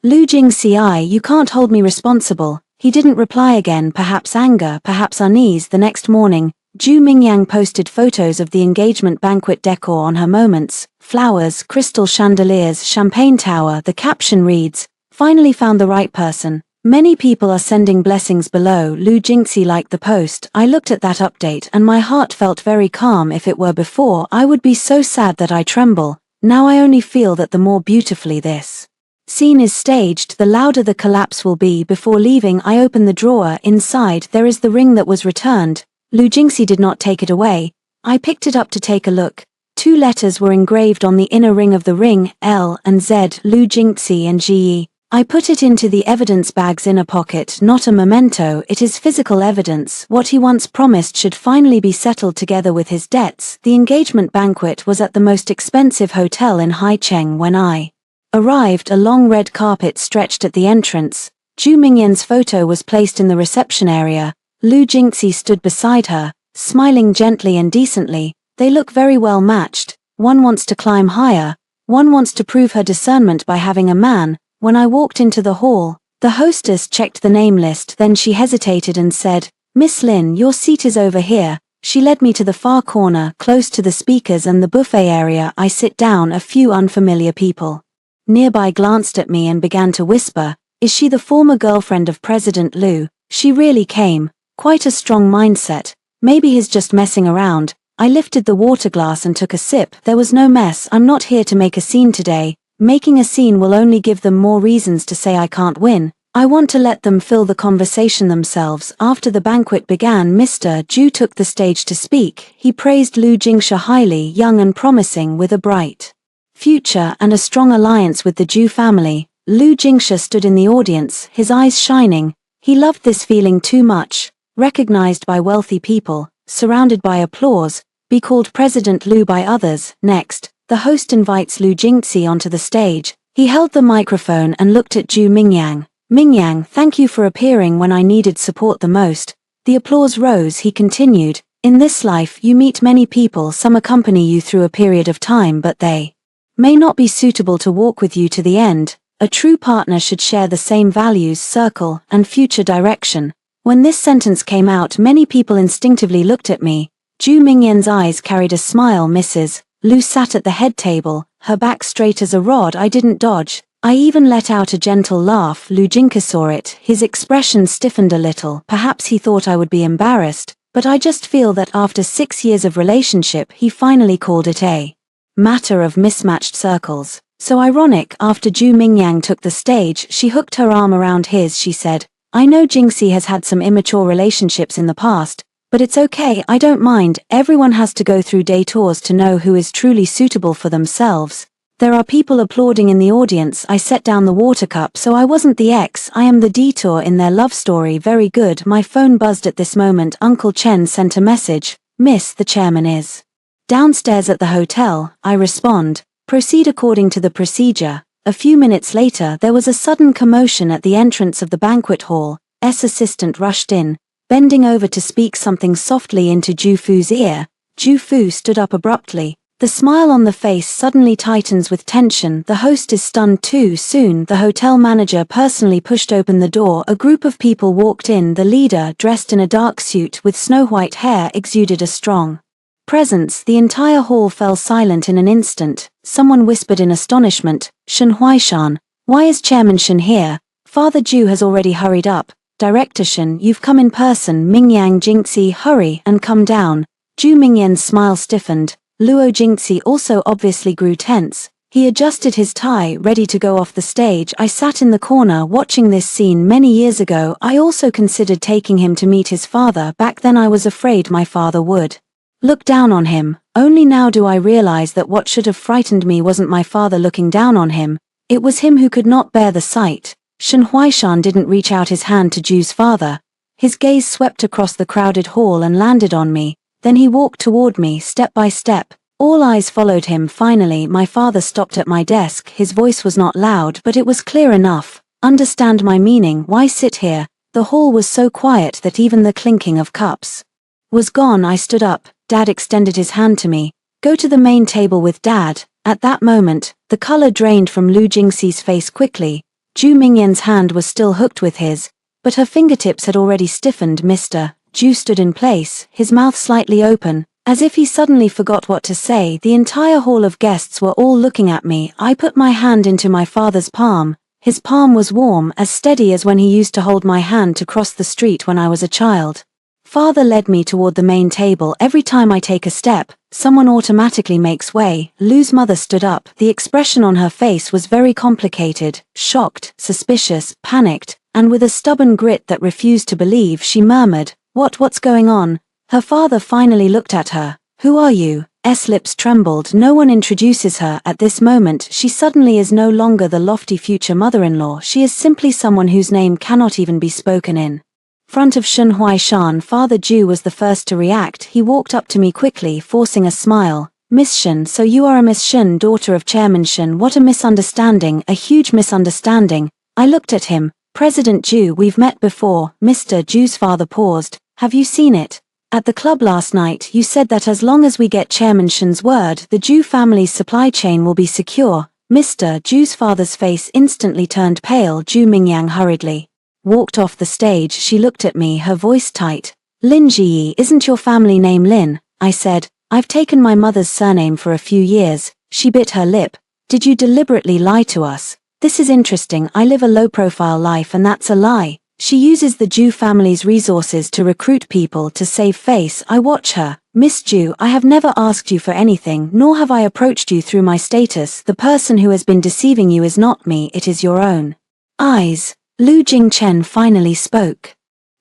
Lu Jingxi, you can't hold me responsible. He didn't reply again. Perhaps anger, perhaps unease. The next morning, Zhu Mingyang posted photos of the engagement banquet decor on her moments, flowers, crystal chandeliers, champagne tower. The caption reads, finally found the right person. Many people are sending blessings below. Lu Jingxi liked the post. I looked at that update and my heart felt very calm. If it were before, I would be so sad that I tremble. Now I only feel that the more beautifully this scene is staged, the louder the collapse will be. Before leaving, I open the drawer. Inside, there is the ring that was returned. Lu Jingxi did not take it away. I picked it up to take a look. 2 letters were engraved on the inner ring of the ring, L and Z, Lu Jingxi and Ji. I put it into the evidence bag's inner pocket. Not a memento, it is physical evidence. What he once promised should finally be settled together with his debts. The engagement banquet was at the most expensive hotel in Haicheng. When I arrived, a long red carpet stretched at the entrance. Zhu Mingyan's photo was placed in the reception area. Lu Jingxi stood beside her, smiling gently and decently. They look very well matched. One wants to climb higher, one wants to prove her discernment by having a man. When I walked into the hall, the hostess checked the name list, then she hesitated and said, Miss Lin, your seat is over here. She led me to the far corner, close to the speakers and the buffet area. I sit down. A few unfamiliar people nearby glanced at me and began to whisper, is she the former girlfriend of President Liu? She really came. Quite a strong mindset. Maybe he's just messing around. I lifted the water glass and took a sip. There was no mess. I'm not here to make a scene today. Making a scene will only give them more reasons to say I can't win. I want to let them fill the conversation themselves. After the banquet began, Mr. Zhu took the stage to speak. He praised Lu Jingxi highly, young and promising, with a bright future and a strong alliance with the Zhu family. Lu Jingxi stood in the audience, his eyes shining. He loved this feeling too much. Recognized by wealthy people, surrounded by applause, be called President Liu by others. Next, the host invites Lu Jingxi onto the stage. He held the microphone and looked at Zhu Mingyang. Mingyang, thank you for appearing when I needed support the most. The applause rose. He continued, in this life you meet many people. Some accompany you through a period of time, but they may not be suitable to walk with you to the end. A true partner should share the same values, circle, and future direction. When this sentence came out, many people instinctively looked at me. Zhu Mingyan's eyes carried a smile. Mrs. Liu sat at the head table, her back straight as a rod. I didn't dodge. I even let out a gentle laugh. Lu Jingxi saw it. His expression stiffened a little. Perhaps he thought I would be embarrassed, but I just feel that after 6 years of relationship, he finally called it a matter of mismatched circles. So ironic. After Zhu Mingyang took the stage, she hooked her arm around his. She said, I know Jingxi has had some immature relationships in the past, but it's okay, I don't mind. Everyone has to go through detours to know who is truly suitable for themselves. There are people applauding in the audience. I set down the water cup. So I wasn't the ex, I am the detour in their love story. Very good. My phone buzzed at this moment. Uncle Chen sent a message. Miss, the chairman is downstairs at the hotel. I respond. Proceed according to the procedure. A few minutes later, there was a sudden commotion at the entrance of the banquet hall. S assistant rushed in, bending over to speak something softly into Zhu Fu's ear. Zhu Fu stood up abruptly. The smile on the face suddenly tightens with tension. The host is stunned too. Soon, the hotel manager personally pushed open the door. A group of people walked in. The leader, dressed in a dark suit with snow-white hair, exuded a strong presence. The entire hall fell silent in an instant. Someone whispered in astonishment, "Shen Huaishan, why is Chairman Shen here?" Father Ju has already hurried up. "Director Shen, you've come in person." Mingyang Jingxi, hurry and come down. Ju Mingyan's smile stiffened. Luo Jingxi also obviously grew tense. He adjusted his tie, ready to go off the stage. I sat in the corner watching this scene. Many years ago, I also considered taking him to meet his father. Back then I was afraid my father would look down on him. Only now do I realize that what should have frightened me wasn't my father looking down on him. It was him who could not bear the sight. Shen Huaishan didn't reach out his hand to Ju's father. His gaze swept across the crowded hall and landed on me. Then he walked toward me, step by step. All eyes followed him. Finally, my father stopped at my desk. His voice was not loud, but it was clear enough. "Understand my meaning? Why sit here?" The hall was so quiet that even the clinking of cups was gone. I stood up. Dad extended his hand to me. "Go to the main table with Dad." At that moment, the color drained from Lu Jingxi's face quickly. Ju Mingyan's hand was still hooked with his, but her fingertips had already stiffened. Mr. Ju stood in place, his mouth slightly open, as if he suddenly forgot what to say. The entire hall of guests were all looking at me. I put my hand into my father's palm. His palm was warm, as steady as when he used to hold my hand to cross the street when I was a child. Father led me toward the main table. Every time I take a step, someone automatically makes way. Lu's mother stood up. The expression on her face was very complicated, shocked, suspicious, panicked, and with a stubborn grit that refused to believe, she murmured, What's going on?" Her father finally looked at her. "Who are you?" S lips trembled. No one introduces her. At this moment, she suddenly is no longer the lofty future mother-in-law. She is simply someone whose name cannot even be spoken in front of Shen Huaishan. Father Ju was the first to react. He walked up to me quickly, forcing a smile. "Miss Shen, so you are a Miss Shen, daughter of Chairman Shen. What a misunderstanding, a huge misunderstanding." I looked at him. "President Ju, we've met before." Mr. Ju's father paused. "Have you seen it? At the club last night, you said that as long as we get Chairman Shen's word, the Ju family's supply chain will be secure." Mr. Ju's father's face instantly turned pale. Ju Mingyang hurriedly walked off the stage. She looked at me, her voice tight. "Lin Jiyi, isn't your family name Lin?" I said. "I've taken my mother's surname for a few years." She bit her lip. "Did you deliberately lie to us?" "This is interesting. I live a low-profile life and that's a lie." She uses the Ju family's resources to recruit people to save face. I watch her. "Miss Ju, I have never asked you for anything, nor have I approached you through my status. The person who has been deceiving you is not me, it is your own eyes." Lu Jingchen finally spoke.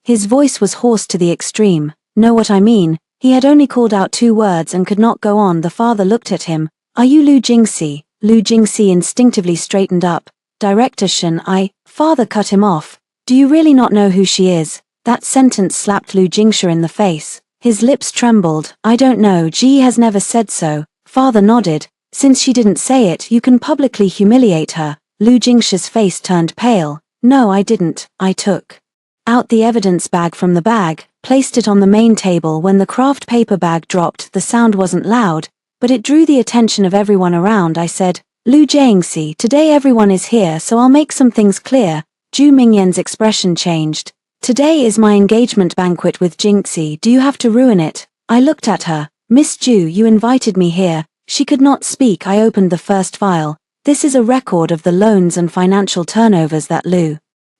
His voice was hoarse to the extreme. "Know what I mean?" He had only called out 2 words and could not go on. The father looked at him. "Are you Lu Jingxi?" Lu Jingxi instinctively straightened up. "Director Shen, Father cut him off. "Do you really not know who she is?" That sentence slapped Lu Jingxi in the face. His lips trembled. "I don't know. Ji has never said so." Father nodded. "Since she didn't say it, you can publicly humiliate her." Lu Jingxi's face turned pale. "No, I didn't. I took out the evidence bag from the bag, placed it on the main table. When the craft paper bag dropped, the sound wasn't loud, but it drew the attention of everyone around. I said, "Lu Jingxi, today everyone is here, so I'll make some things clear." Ju Mingyan's expression changed. "Today is my engagement banquet with Jingxi. Do you have to ruin it?" I looked at her. "Miss Ju, you invited me here." She could not speak. I opened the first file. This is a record of the loans and financial turnovers that Lu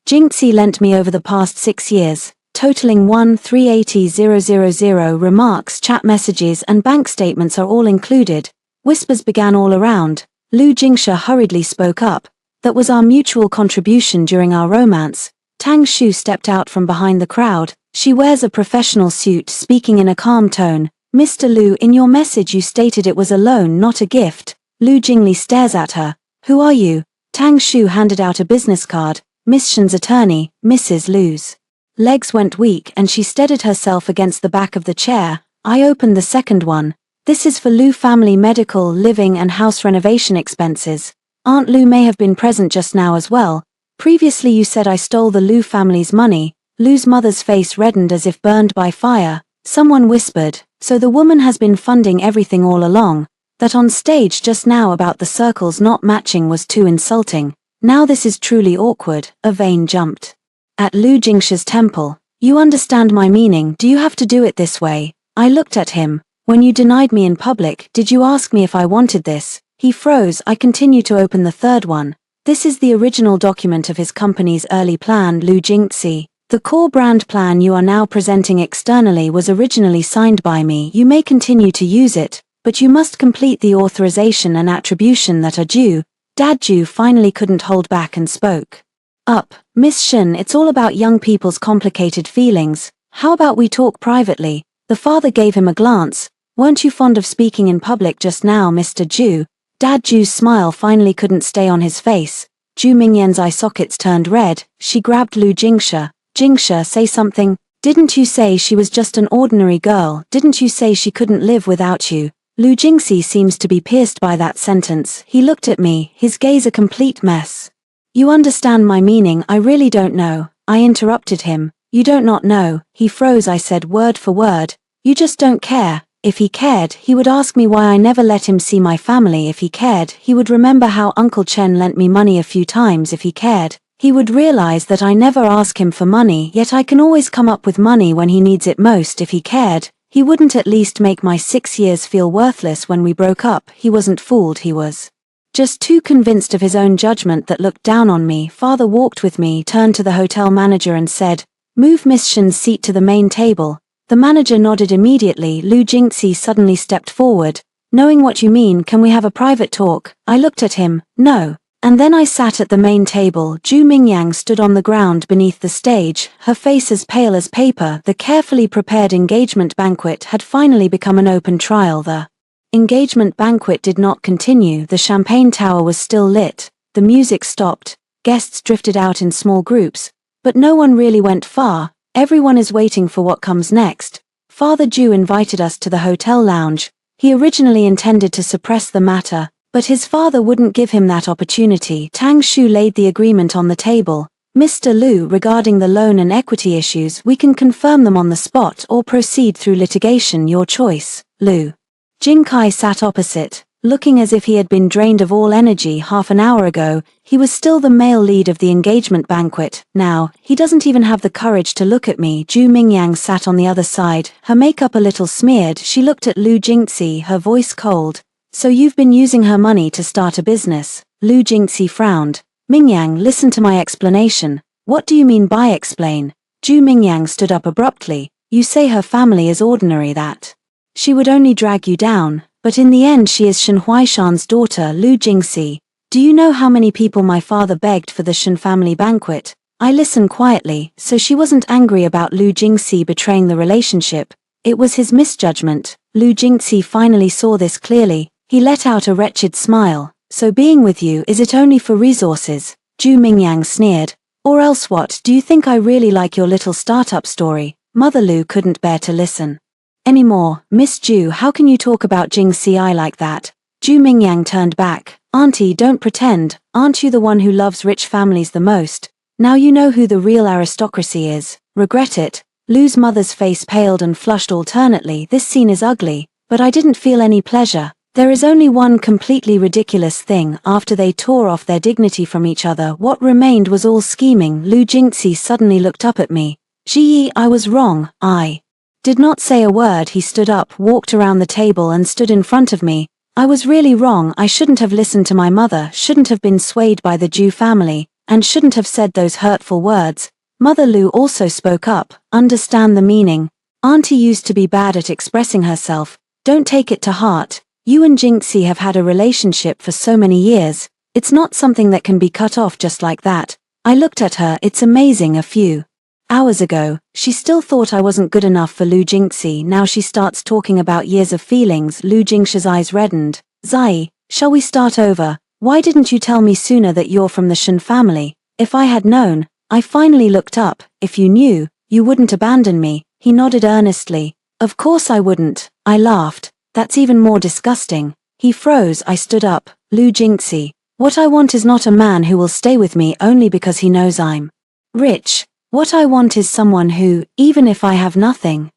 Jingxi lent me over the past 6 years, totaling 1,380,000. Remarks, chat messages and bank statements are all included. Whispers began all around. Lu Jingxi hurriedly spoke up. "That was our mutual contribution during our romance." Tang Shu stepped out from behind the crowd. She wears a professional suit, speaking in a calm tone. "Mr. Lu, in your message you stated it was a loan, not a gift." Lu Jingli stares at her. "Who are you?" Tang Shu handed out a business card. "Miss Shen's attorney." Mrs. Lu's legs went weak and she steadied herself against the back of the chair. I opened the second one. "This is for Lu family medical, living and house renovation expenses. Aunt Lu may have been present just now as well. Previously you said I stole the Lu family's money." Lu's mother's face reddened as if burned by fire. Someone whispered, "So the woman has been funding everything all along." That on stage just now about the circles not matching was too insulting. Now this is truly awkward, a vein jumped. At Lu Jingsha's temple. You understand my meaning, do you have to do it this way? I looked at him. When you denied me in public, did you ask me if I wanted this? He froze. I continued to open the third one. This is the original document of his company's early plan, Lu Jingxi. The core brand plan you are now presenting externally was originally signed by me. You may continue to use it, but you must complete the authorization and attribution that are due. Dad Ju finally couldn't hold back and spoke up. Miss Shin, it's all about young people's complicated feelings. How about we talk privately? The father gave him a glance. Weren't you fond of speaking in public just now, Mr. Ju? Dad Ju's smile finally couldn't stay on his face. Ju Mingyan's eye sockets turned red. She grabbed Lu Jingsha. Jingsha, say something. Didn't you say she was just an ordinary girl? Didn't you say she couldn't live without you? Lu Jingxi seems to be pierced by that sentence. He looked at me, his gaze a complete mess. You understand my meaning? I really don't know. I interrupted him. You don't not know. He froze. I said word for word. You just don't care. If he cared, he would ask me why I never let him see my family. If he cared, he would remember how Uncle Chen lent me money a few times. If he cared, he would realize that I never ask him for money, yet I can always come up with money when he needs it most. If he cared, he wouldn't at least make my 6 years feel worthless when we broke up. He wasn't fooled, he was just too convinced of his own judgment that looked down on me. Father walked with me, turned to the hotel manager and said, "Move Miss Shin's seat to the main table." The manager nodded immediately. Lu Jingxi suddenly stepped forward. "Knowing what you mean, can we have a private talk?" I looked at him. "No." And then I sat at the main table. Ju Mingyang stood on the ground beneath the stage, her face as pale as paper. The carefully prepared engagement banquet had finally become an open trial. The engagement banquet did not continue. The champagne tower was still lit. The music stopped. Guests drifted out in small groups. But no one really went far. Everyone is waiting for what comes next. Father Ju invited us to the hotel lounge. He originally intended to suppress the matter, but his father wouldn't give him that opportunity. Tang Shu laid the agreement on the table. "Mr. Lu, regarding the loan and equity issues, we can confirm them on the spot or proceed through litigation, your choice." Lu Jingkai sat opposite, looking as if he had been drained of all energy half an hour ago. He was still the male lead of the engagement banquet. Now, he doesn't even have the courage to look at me. Ju Mingyang sat on the other side, her makeup a little smeared. She looked at Lu Jingxi, her voice cold. "So you've been using her money to start a business?" Lu Jingxi frowned. "Mingyang, listen to my explanation." "What do you mean by explain?" Ju Mingyang stood up abruptly. "You say her family is ordinary, that she would only drag you down, but in the end she is Shen Huaishan's daughter." Lu Jingxi, "Do you know how many people my father begged for the Shen family banquet?" I listened quietly. So she wasn't angry about Lu Jingxi betraying the relationship. It was his misjudgment. Lu Jingxi finally saw this clearly. He let out a wretched smile. "So being with you, is it only for resources?" Ju Mingyang sneered. "Or else what? Do you think I really like your little startup story?" Mother Lu couldn't bear to listen anymore. "Miss Ju, how can you talk about Jingxi like that?" Ju Mingyang turned back. "Auntie, don't pretend. Aren't you the one who loves rich families the most? Now you know who the real aristocracy is. Regret it." Lu's mother's face paled and flushed alternately. "This scene is ugly, but I didn't feel any pleasure. There is only one completely ridiculous thing. After they tore off their dignity from each other, what remained was all scheming." Lu Jingxi suddenly looked up at me. "Ji, I was wrong. I did not say a word." He stood up, walked around the table and stood in front of me. "I was really wrong. I shouldn't have listened to my mother, shouldn't have been swayed by the Ju family, and shouldn't have said those hurtful words." Mother Lu also spoke up. "Understand the meaning. Auntie used to be bad at expressing herself. Don't take it to heart. You and Jingxi have had a relationship for so many years. It's not something that can be cut off just like that." I looked at her. It's amazing. A few hours ago, she still thought I wasn't good enough for Lu Jingxi. Now she starts talking about years of feelings. Lu Jingsha's eyes reddened. "Zai, shall we start over? Why didn't you tell me sooner that you're from the Shen family?" "If I had known." I finally looked up. "If you knew, you wouldn't abandon me." He nodded earnestly. "Of course I wouldn't." I laughed. "That's even more disgusting." He froze. I stood up. "Lu Jingxi, what I want is not a man who will stay with me only because he knows I'm rich. What I want is someone who, even if I have nothing,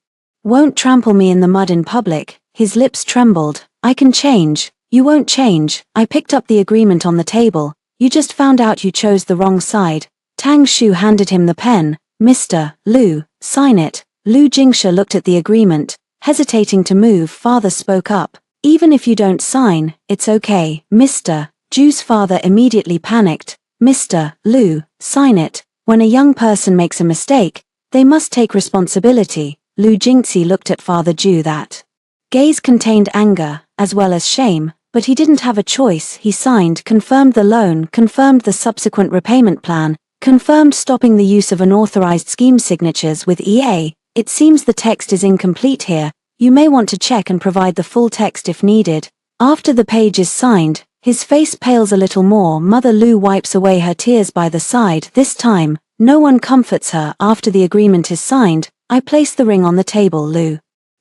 won't trample me in the mud in public." his lips trembled. I can change. You won't change. I picked up the agreement on the table. You just found out you chose the wrong side. Tang Shu handed him the pen. Mr. Lu, sign it. Lu Jingsha looked at the agreement, hesitating to move. Father spoke up. Even if you don't sign, it's okay. Mr. Ju's father immediately panicked. Mr. Lu, sign it. When a young person makes a mistake, they must take responsibility. Lu Jingxi looked at Father Ju. That gaze contained anger, as well as shame, but he didn't have a choice. He signed, confirmed the loan, confirmed the subsequent repayment plan, confirmed stopping the use of unauthorized scheme signatures with EA. It seems the text is incomplete here. You may want to check and provide the full text if needed. After the page is signed, his face pales a little more. Mother Lu wipes away her tears by the side. This time, no one comforts her. After the agreement is signed, I place the ring on the table. Lu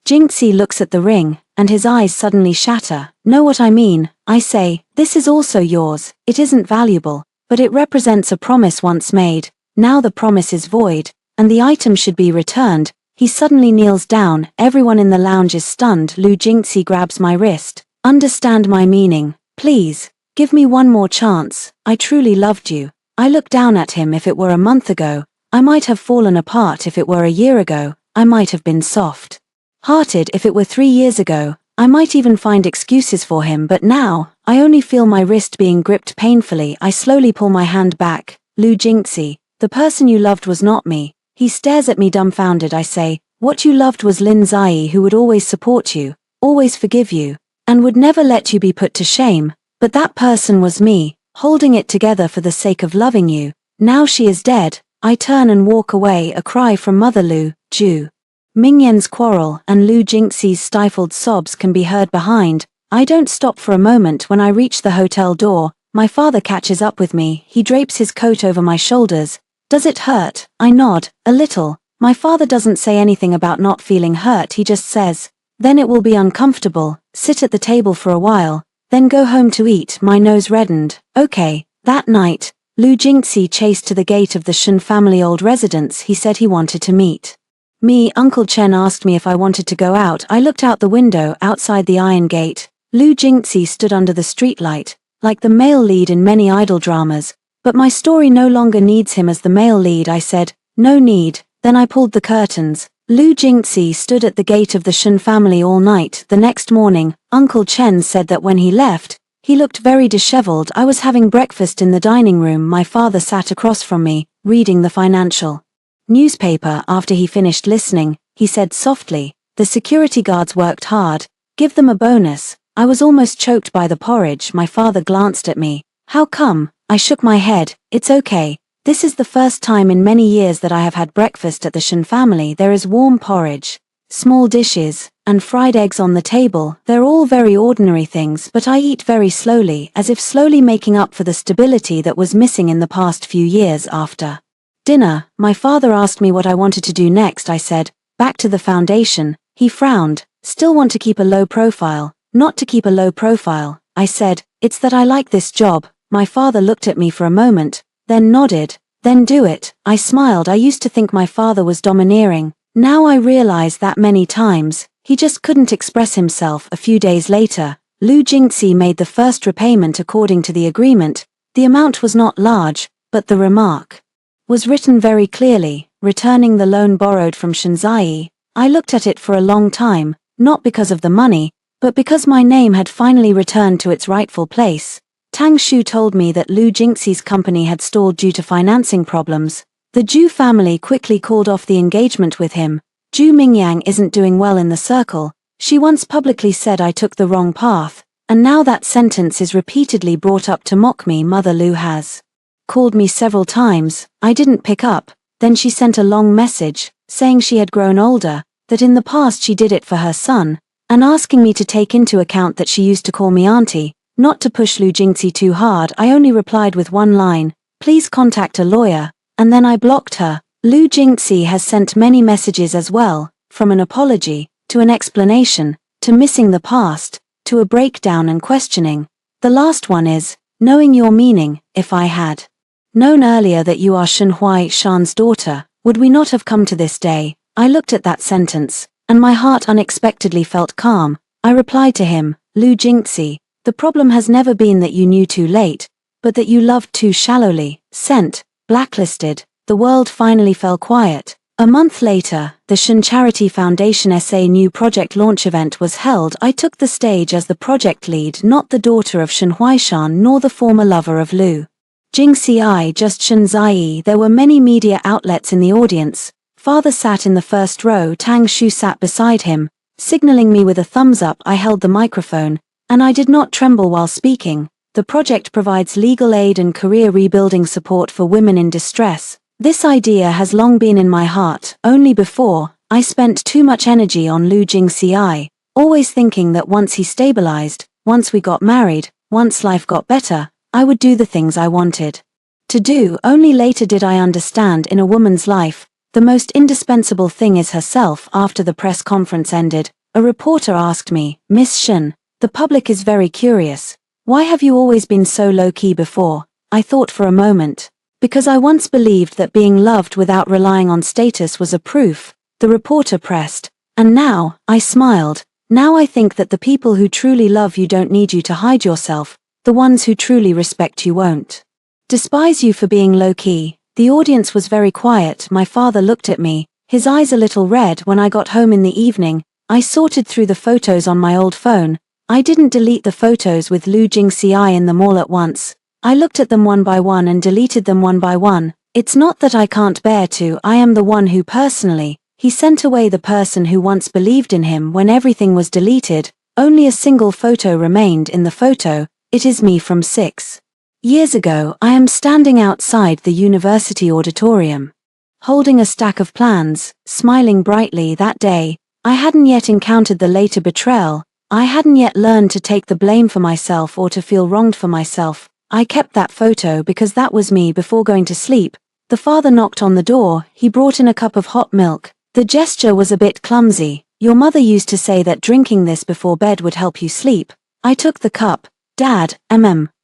Jingxi looks at the ring, and his eyes suddenly shatter. Know what I mean? I say, this is also yours. It isn't valuable, but it represents a promise once made. Now the promise is void, and the item should be returned. He suddenly kneels down. Everyone in the lounge is stunned. Lu Jingxi grabs my wrist. Understand my meaning. Please, give me one more chance. I truly loved you. I look down at him. If it were a month ago, I might have fallen apart. If it were a year ago, I might have been soft-hearted. If it were 3 years ago, I might even find excuses for him. But now, I only feel my wrist being gripped painfully. I slowly pull my hand back. Lu Jingxi, the person you loved was not me. He stares at me dumbfounded. I say, what you loved was Lin Zai, who would always support you, always forgive you, and would never let you be put to shame. But that person was me, holding it together for the sake of loving you. Now she is dead. I turn and walk away. A cry from Mother Lu, Ju Mingyan's quarrel, and Lu Jingxi's stifled sobs can be heard behind. I don't stop for a moment. When I reach the hotel door, my father catches up with me. He drapes his coat over my shoulders. Does it hurt? I nod, a little. My father doesn't say anything about not feeling hurt. He just says, then it will be uncomfortable. Sit at the table for a while, then go home to eat. My nose reddened. Okay. That night, Lu Jingxi chased to the gate of the Shen family old residence. He said he wanted to meet me. Uncle Chen asked me if I wanted to go out. I looked out the window. Outside the iron gate, Lu Jingxi stood under the streetlight, like the male lead in many idol dramas. But my story no longer needs him as the male lead. I said, no need. Then I pulled the curtains. Lu Jingxi stood at the gate of the Shen family all night. The next morning, Uncle Chen said that when he left, he looked very disheveled. I was having breakfast in the dining room. My father sat across from me, reading the financial newspaper. After he finished listening, he said softly, the security guards worked hard. Give them a bonus. I was almost choked by the porridge. My father glanced at me. How come? I shook my head. It's okay. This is the first time in many years that I have had breakfast at the Shen family. There is warm porridge, small dishes, and fried eggs on the table. They're all very ordinary things, but I eat very slowly, as if slowly making up for the stability that was missing in the past few years. After dinner, my father asked me what I wanted to do next. I said, back to the foundation. He frowned. Still want to keep a low profile? Not to keep a low profile. I said, it's that I like this job. My father looked at me for a moment, then nodded. Then do it. I smiled. I used to think my father was domineering. Now I realize that many times, he just couldn't express himself. A few days later, Lu Jingxi made the first repayment according to the agreement. The amount was not large, but the remark was written very clearly, returning the loan borrowed from Shenzai. I looked at it for a long time, not because of the money, but because my name had finally returned to its rightful place. Tang Shu told me that Lu Jingxi's company had stalled due to financing problems. The Ju family quickly called off the engagement with him. Ju Mingyang isn't doing well in the circle. She once publicly said I took the wrong path, and now that sentence is repeatedly brought up to mock me. Mother Lu has called me several times. I didn't pick up. Then she sent a long message, saying she had grown older, that in the past she did it for her son, and asking me to take into account that she used to call me auntie. Not to push Lu Jingxi too hard, I only replied with one line, please contact a lawyer, and then I blocked her. Lu Jingxi has sent many messages as well, from an apology, to an explanation, to missing the past, to a breakdown and questioning. The last one is, knowing your meaning. If I had known earlier that you are Shen Shan's daughter, would we not have come to this day? I looked at that sentence, and my heart unexpectedly felt calm. I replied to him, Lu Jingxi, the problem has never been that you knew too late, but that you loved too shallowly. Sent, blacklisted. The world finally fell quiet. A month later, the Shen Charity Foundation SA new project launch event was held. I took the stage as the project lead, not the daughter of Shen Huaishan nor the former lover of Lu Jingxi. I just Shen Zai. There were many media outlets in the audience. Father sat in the first row. Tang Shu sat beside him, signaling me with a thumbs up. I held the microphone, and I did not tremble while speaking. The project provides legal aid and career rebuilding support for women in distress. This idea has long been in my heart. Only before, I spent too much energy on Lu Jingxi, always thinking that once he stabilized, once we got married, once life got better, I would do the things I wanted to do. Only later did I understand, in a woman's life, the most indispensable thing is herself. After the press conference ended, a reporter asked me, Miss Shen, the public is very curious. Why have you always been so low-key before? I thought for a moment. Because I once believed that being loved without relying on status was a proof, the reporter pressed. And now, I smiled. Now I think that the people who truly love you don't need you to hide yourself. The ones who truly respect you won't despise you for being low-key. The audience was very quiet. My father looked at me, his eyes a little red. When I got home in the evening, I sorted through the photos on my old phone. I didn't delete the photos with Lu Jingxi in them all at once. I looked at them one by one and deleted them one by one. It's not that I can't bear to. I am the one who personally, he sent away the person who once believed in him. When everything was deleted, only a single photo remained. In the photo, it is me from 6 years ago. I am standing outside the university auditorium, holding a stack of plans, smiling brightly. That day, I hadn't yet encountered the later betrayal. I hadn't yet learned to take the blame for myself or to feel wronged for myself. I kept that photo because that was me. Before going to sleep, the father knocked on the door. He brought in a cup of hot milk. The gesture was a bit clumsy. Your mother used to say that drinking this before bed would help you sleep. I took the cup. Dad,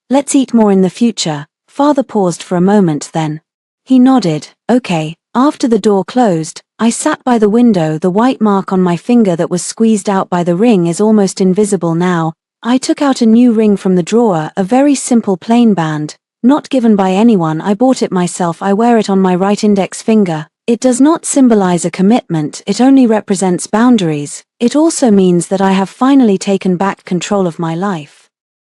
let's eat more in the future. Father paused for a moment, then he nodded. Okay. After the door closed, I sat by the window. The white mark on my finger that was squeezed out by the ring is almost invisible now. I took out a new ring from the drawer, a very simple plain band, not given by anyone. I bought it myself. I wear it on my right index finger. It does not symbolize a commitment, it only represents boundaries. It also means that I have finally taken back control of my life.